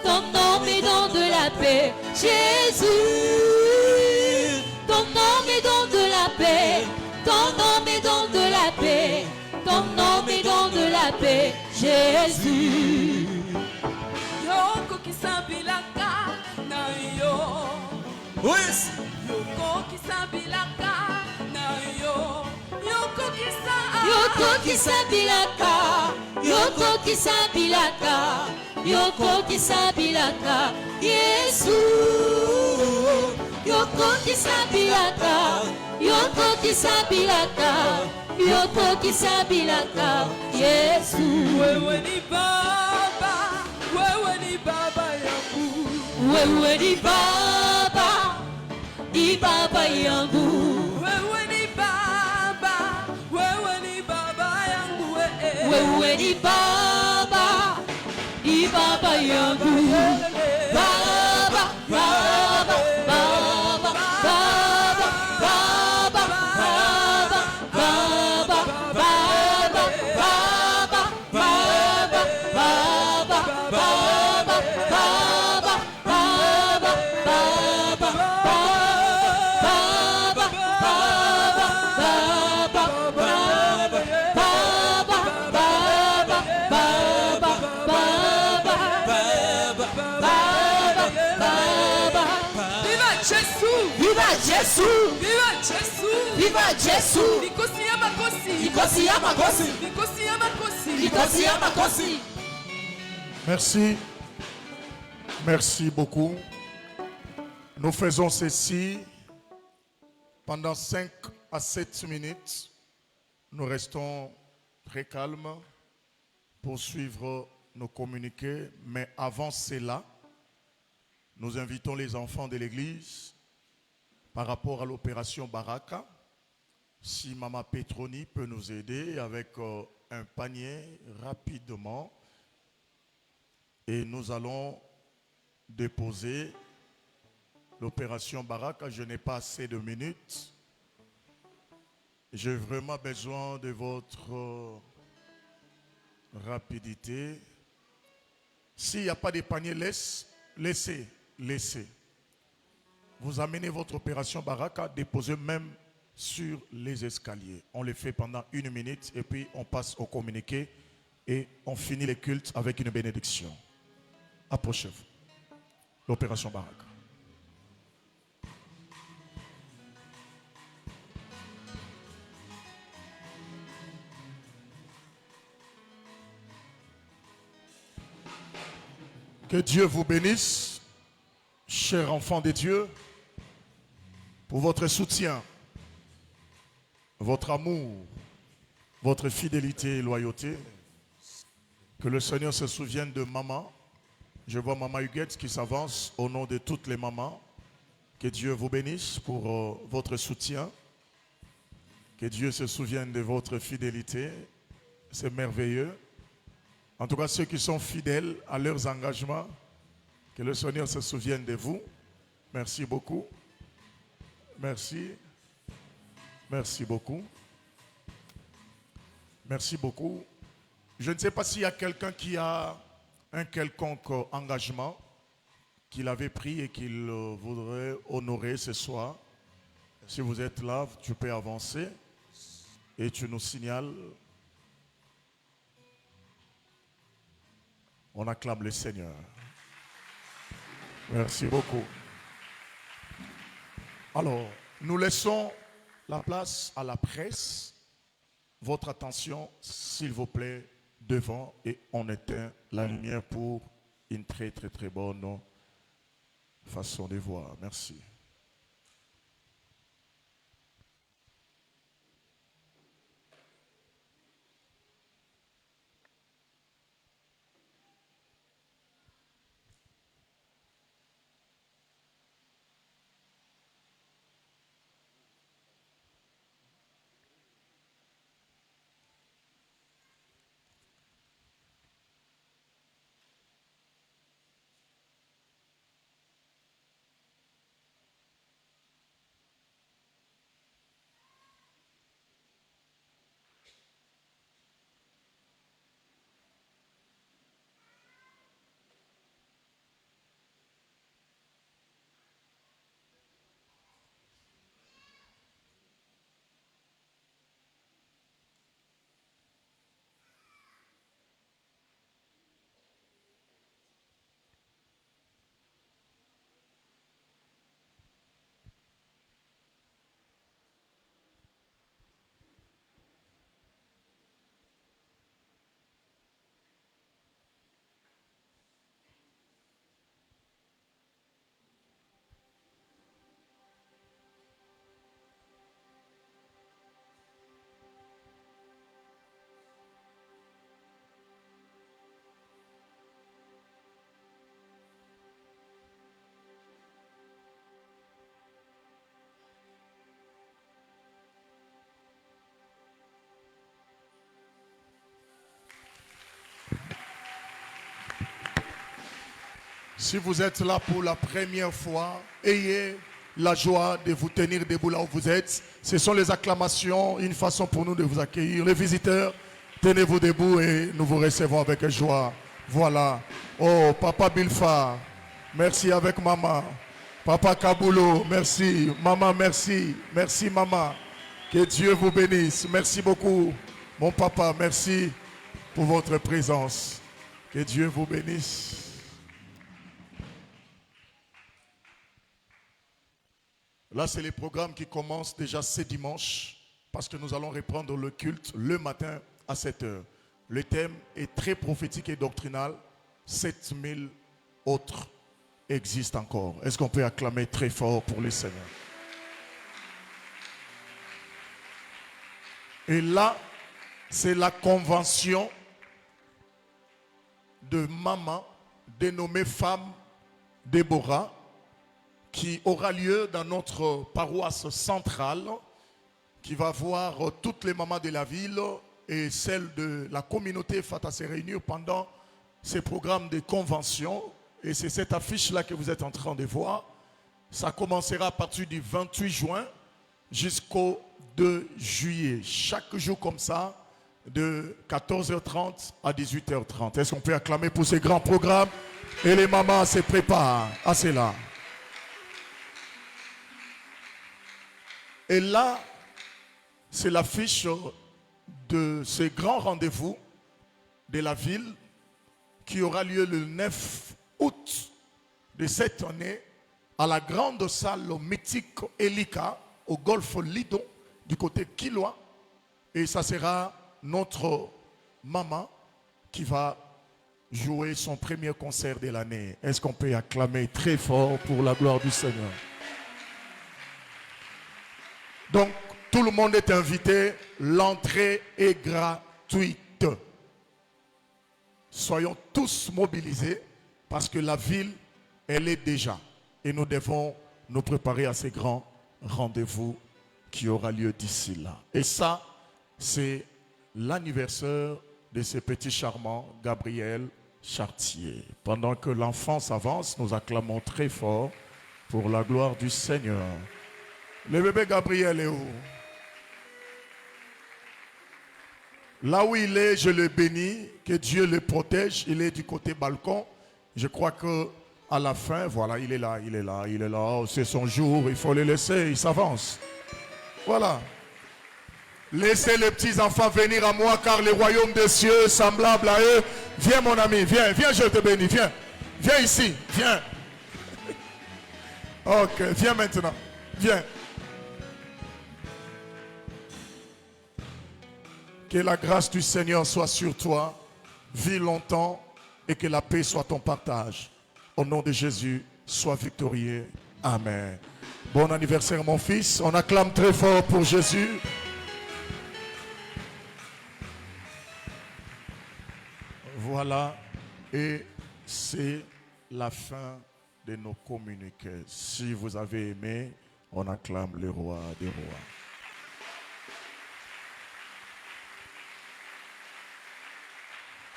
Ton nom me donne de la paix, Jésus. Ton nom me donne de la paix. Ton nom me donne de la paix. Ton nom me donne de la paix, Jésus. Yoko kisabilaka na yo. Oui. Yoko kisabilaka na yo. Yoko kisabilaka. Yoko kisabilaka. Yoko kisabilaka. Yesu. Yoko kisabilaka. Yoko kisabilaka. Yoko kisabilaka. Yesu. wewe ni baba. Wewe ni baba yangu. Wewe ni baba. Ni baba yangu. Wewe ni baba. Wewe ni baba yangu. Wewe ni baba. Ni baba yangu. Baba, baba, baba, baba, baba, baba, baba, baba, baba, baba, baba, baba, baba, baba, Viva Jesus! Viva Jesus! Viva Jesus! Nikosi ya makosi! Nikosi ya makosi! Nikosi ya makosi! Nikosi ya makosi! Merci. Merci beaucoup. Nous faisons ceci pendant 5 à 7 minutes. Nous restons très calmes pour suivre nos communiqués. Mais avant cela, nous invitons les enfants de l'église par rapport à l'opération Baraka. Si Maman Petroni peut nous aider avec un panier rapidement. Et nous allons déposer l'opération Baraka. Je n'ai pas assez de minutes. J'ai vraiment besoin de votre rapidité. S'il n'y a pas de panier, laissez. Vous amenez votre opération Baraka, déposez même sur les escaliers. On le fait pendant 1 minute et puis on passe au communiqué et on finit les cultes avec une bénédiction. Approchez-vous. L'opération Baraka. Que Dieu vous bénisse, chers enfants de Dieu, pour votre soutien, votre amour, votre fidélité et loyauté. Que le Seigneur se souvienne de maman. Je vois maman Huguette qui s'avance au nom de toutes les mamans. Que Dieu vous bénisse pour votre soutien. Que Dieu se souvienne de votre fidélité. C'est merveilleux. En tout cas, ceux qui sont fidèles à leurs engagements, que le Seigneur se souvienne de vous. Merci beaucoup. Merci. Merci beaucoup. Merci beaucoup. Je ne sais pas s'il y a quelqu'un qui a un quelconque engagement qu'il avait pris et qu'il voudrait honorer ce soir. Si vous êtes là, tu peux avancer et tu nous signales. On acclame le Seigneur. Merci beaucoup. Alors, nous laissons la place à la presse. Votre attention, s'il vous plaît, devant, et on éteint la lumière pour une très très très bonne façon de voir. Merci. Si vous êtes là pour la première fois, ayez la joie de vous tenir debout là où vous êtes. Ce sont les acclamations, une façon pour nous de vous accueillir. Les visiteurs, tenez-vous debout et nous vous recevons avec joie. Voilà. Oh, Papa Bilfa, merci avec maman. Papa Kaboulou, merci. Maman, merci. Merci, maman. Que Dieu vous bénisse. Merci beaucoup, mon papa. Merci pour votre présence. Que Dieu vous bénisse. Là, c'est les programmes qui commencent déjà ce dimanche parce que nous allons reprendre le culte le matin à 7 h. Le thème est très prophétique et doctrinal. 7000 autres existent encore. Est-ce qu'on peut acclamer très fort pour le Seigneur? Et là, c'est la convention de maman dénommée Femme Déborah, qui aura lieu dans notre paroisse centrale, qui va voir toutes les mamans de la ville et celles de la communauté Fata se réunir pendant ces programmes de convention. Et c'est cette affiche-là que vous êtes en train de voir. Ça commencera à partir du 28 juin jusqu'au 2 juillet. Chaque jour comme ça, de 14h30 à 18h30. Est-ce qu'on peut acclamer pour ces grands programmes? Et les mamans se préparent à cela. Et là, c'est l'affiche de ce grand rendez-vous de la ville qui aura lieu le 9 août de cette année à la grande salle mythique Elika au golfe Lido du côté Kilwa. Et ça sera notre maman qui va jouer son premier concert de l'année. Est-ce qu'on peut acclamer très fort pour la gloire du Seigneur? Donc, tout le monde est invité. L'entrée est gratuite. Soyons tous mobilisés parce que la ville, elle est déjà. Et nous devons nous préparer à ces grands rendez-vous qui aura lieu d'ici là. Et ça, c'est l'anniversaire de ce petit charmant Gabriel Chartier. Pendant que l'enfant s'avance, nous acclamons très fort pour la gloire du Seigneur. Le bébé Gabriel est où? Là où il est, je le bénis, que Dieu le protège. Il est du côté balcon. Je crois que à la fin, voilà, il est là, il est là, il est là. Oh, c'est son jour, il faut le laisser, il s'avance. Voilà. Laissez les petits enfants venir à moi, car le royaume des cieux est semblable à eux. Viens mon ami, viens, viens, je te bénis, viens. Viens ici, viens. Ok, viens maintenant, viens. Que la grâce du Seigneur soit sur toi, vis longtemps et que la paix soit ton partage. Au nom de Jésus, sois victorieux. Amen. Bon anniversaire mon fils, on acclame très fort pour Jésus. Voilà, et c'est la fin de nos communiqués. Si vous avez aimé, on acclame le roi des rois.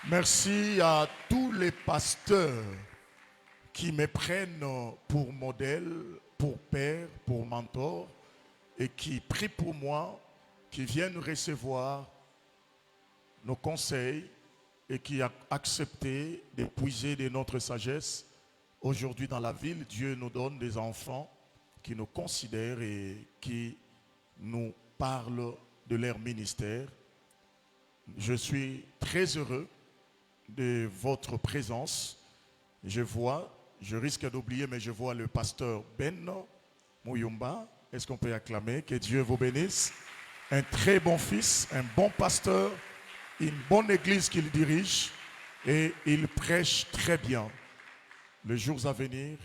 Merci à tous les pasteurs qui me prennent pour modèle, pour père, pour mentor, et qui prient pour moi, qui viennent recevoir nos conseils et qui a accepté de puiser de notre sagesse. Aujourd'hui dans la ville, Dieu nous donne des enfants qui nous considèrent et qui nous parlent de leur ministère. Je suis très heureux de votre présence. Je risque d'oublier, mais je vois le pasteur Ben Mouyumba. Est-ce qu'on peut acclamer? Que Dieu vous bénisse. Un très bon fils, un bon pasteur, une bonne église qu'il dirige et il prêche très bien. Les jours à venir,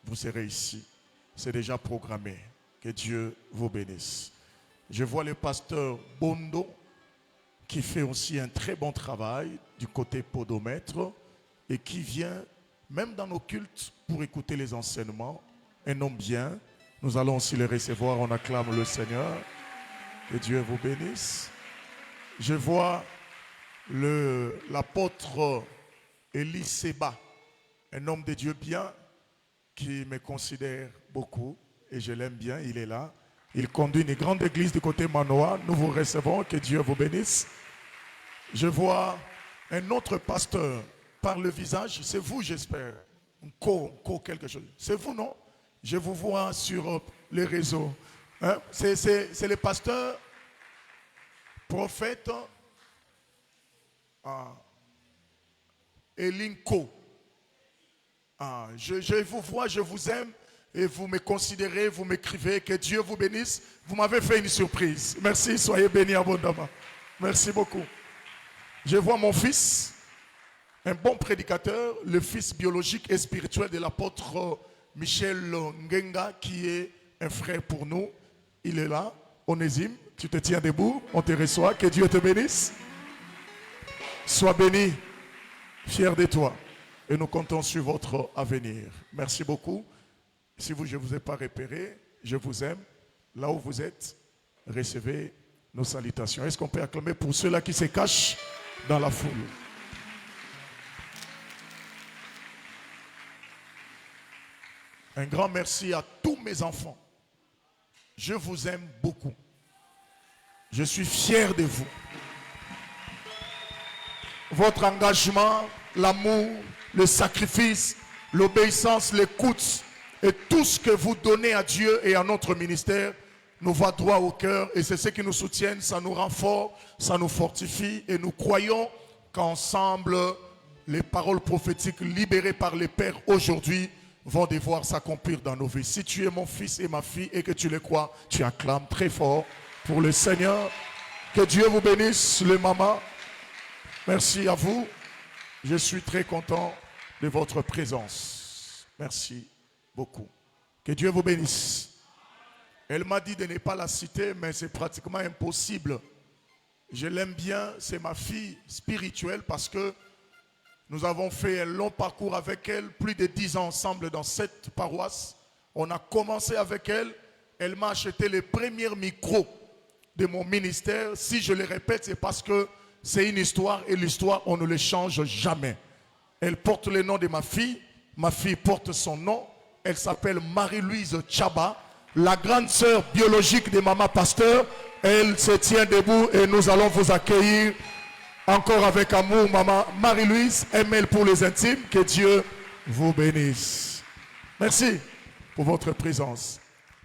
vous serez ici. C'est déjà programmé. Que Dieu vous bénisse. Je vois le pasteur Bondo qui fait aussi un très bon travail du côté podomètre et qui vient même dans nos cultes pour écouter les enseignements. Un homme bien. Nous allons aussi le recevoir. On acclame le Seigneur. Que Dieu vous bénisse. Je vois l'apôtre Élie Seba, un homme de Dieu bien qui me considère beaucoup et je l'aime bien, il est là. Il conduit une grande église du côté Manoa. Nous vous recevons, que Dieu vous bénisse. Je vois un autre pasteur par le visage, c'est vous j'espère, quelque chose. C'est vous non? Je vous vois sur les réseaux. Hein? C'est le pasteur, prophète, Elinko. Je vous vois, je vous aime et vous me considérez, vous m'écrivez, que Dieu vous bénisse. Vous m'avez fait une surprise. Merci, soyez bénis abondamment. Merci beaucoup. Je vois mon fils, un bon prédicateur, le fils biologique et spirituel de l'apôtre Michel Ngenga, qui est un frère pour nous. Il est là, Onésime, tu te tiens debout, on te reçoit, que Dieu te bénisse. Sois béni, fier de toi. Et nous comptons sur votre avenir. Merci beaucoup. Si je ne vous ai pas repéré, je vous aime. Là où vous êtes, recevez nos salutations. Est-ce qu'on peut acclamer pour ceux-là qui se cachent dans la foule? Un grand merci à tous mes enfants. Je vous aime beaucoup. Je suis fier de vous. Votre engagement, l'amour, le sacrifice, l'obéissance, l'écoute et tout ce que vous donnez à Dieu et à notre ministère nous va droit au cœur et c'est ce qui nous soutient, ça nous rend forts, ça nous fortifie et nous croyons qu'ensemble, les paroles prophétiques libérées par les pères aujourd'hui vont devoir s'accomplir dans nos vies. Si tu es mon fils et ma fille et que tu le crois, tu acclames très fort pour le Seigneur. Que Dieu vous bénisse, les mamans. Merci à vous. Je suis très content de votre présence. Merci beaucoup. Que Dieu vous bénisse. Elle m'a dit de ne pas la citer, mais c'est pratiquement impossible. Je l'aime bien, c'est ma fille spirituelle parce que nous avons fait un long parcours avec elle, plus de 10 ans ensemble dans cette paroisse. On a commencé avec elle. Elle m'a acheté les premiers micros de mon ministère. Si je le répète, c'est parce que c'est une histoire et l'histoire, on ne le change jamais. Elle porte le nom de ma fille. Ma fille porte son nom. Elle s'appelle Marie-Louise Tchaba, la grande sœur biologique de Maman Pasteur. Elle se tient debout et nous allons vous accueillir encore avec amour, Maman Marie-Louise. ML pour les intimes. Que Dieu vous bénisse. Merci pour votre présence.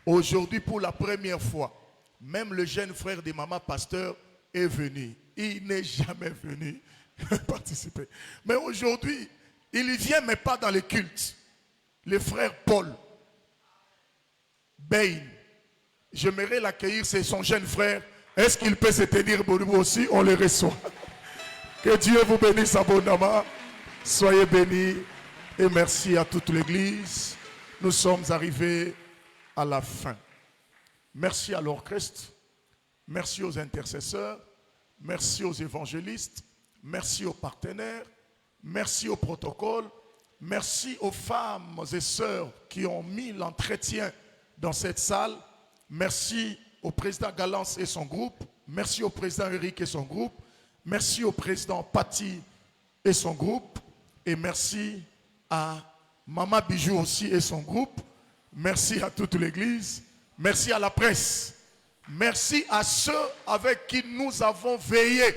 Aujourd'hui, pour la première fois, Même le jeune frère de maman pasteur est venu. Il n'est jamais venu participer. Mais aujourd'hui, il y vient, mais pas dans les cultes. Le frère Paul Bain, j'aimerais l'accueillir, c'est son jeune frère. Est-ce qu'il peut se tenir pour nous aussi? On le reçoit. Que Dieu vous bénisse abondamment. Soyez bénis et merci à toute l'église. Nous sommes arrivés à la fin. Merci à l'orchestre, merci aux intercesseurs, merci aux évangélistes, merci aux partenaires, merci au protocole, merci aux femmes et sœurs qui ont mis l'entretien dans cette salle. Merci au président Galance et son groupe, merci au président Eric et son groupe, merci au président Patti et son groupe, et merci à Maman Bijou aussi et son groupe. Merci à toute l'église. Merci à la presse. Merci à ceux avec qui nous avons veillé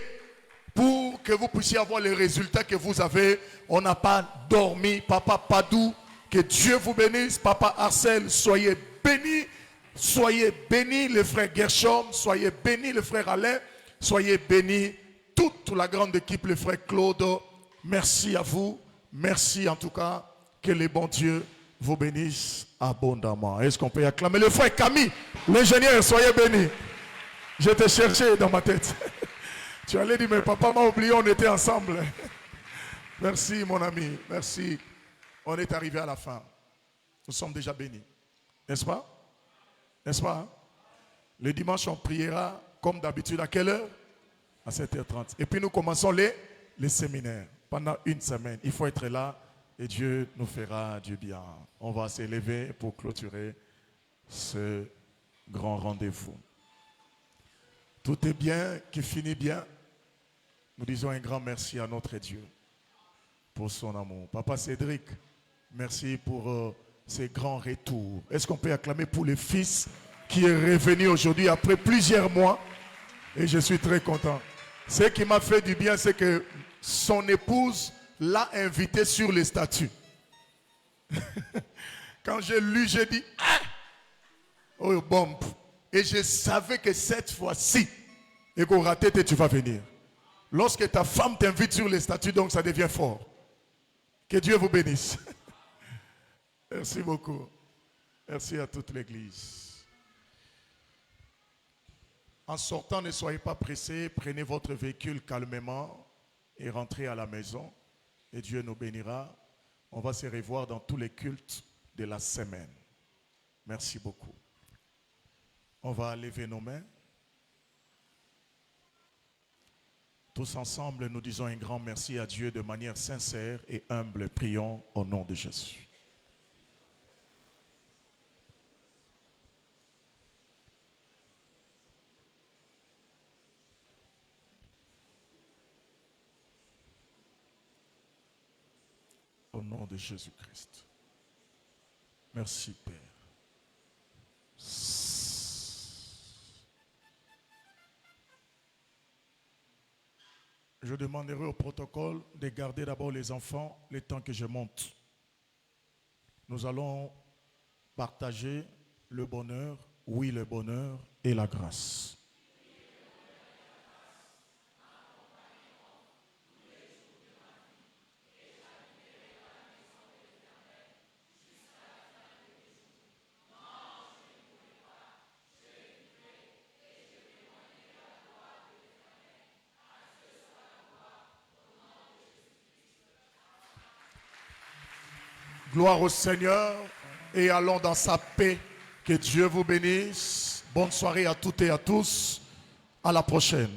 pour que vous puissiez avoir les résultats que vous avez. On n'a pas dormi. Papa Padou, que Dieu vous bénisse. Papa Arcel, soyez bénis. Soyez bénis, le frère Gershom. Soyez bénis, le frère Alain. Soyez bénis, toute la grande équipe, le frère Claude. Merci à vous. Merci en tout cas. Que les bons dieux vous bénissent abondamment. Est-ce qu'on peut acclamer le frère Camille, l'ingénieur? Soyez bénis. Je te cherchais dans ma tête. Tu allais dire, mais papa m'a oublié, on était ensemble. Merci mon ami, merci. On est arrivé à la fin. Nous sommes déjà bénis. N'est-ce pas? N'est-ce pas? Le dimanche, on priera comme d'habitude. À quelle heure? À 7h30. Et puis nous commençons les séminaires. Pendant une semaine. Il faut être là. Et Dieu nous fera du bien. On va s'élever pour clôturer ce grand rendez-vous. Tout est bien qui finit bien. Nous disons un grand merci à notre Dieu pour son amour. Papa Cédric, merci pour ces grands retours. Est-ce qu'on peut acclamer pour le fils qui est revenu aujourd'hui après plusieurs mois? Et je suis très content. Ce qui m'a fait du bien, c'est que son épouse l'a invité sur les statuts. Quand j'ai lu, j'ai dit ah! Oh bombe. Et je savais que cette fois-ci, et qu'on raté, tu vas venir. Lorsque ta femme t'invite sur les statuts, donc ça devient fort. Que Dieu vous bénisse. Merci beaucoup. Merci à toute l'église. En sortant, ne soyez pas pressés, prenez votre véhicule calmement et rentrez à la maison. Et Dieu nous bénira. On va se revoir dans tous les cultes de la semaine. Merci beaucoup. On va lever nos mains. Tous ensemble, nous disons un grand merci à Dieu de manière sincère et humble. Prions au nom de Jésus. Au nom de Jésus-Christ. Merci, Père. Je demanderai au protocole de garder d'abord les enfants le temps que je monte. Nous allons partager le bonheur, oui le bonheur et la grâce. Gloire au Seigneur et allons dans sa paix. Que Dieu vous bénisse. Bonne soirée à toutes et à tous. À la prochaine.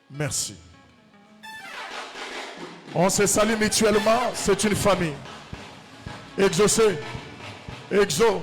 Merci. On se salue mutuellement. C'est une famille. Exaucé. Exo.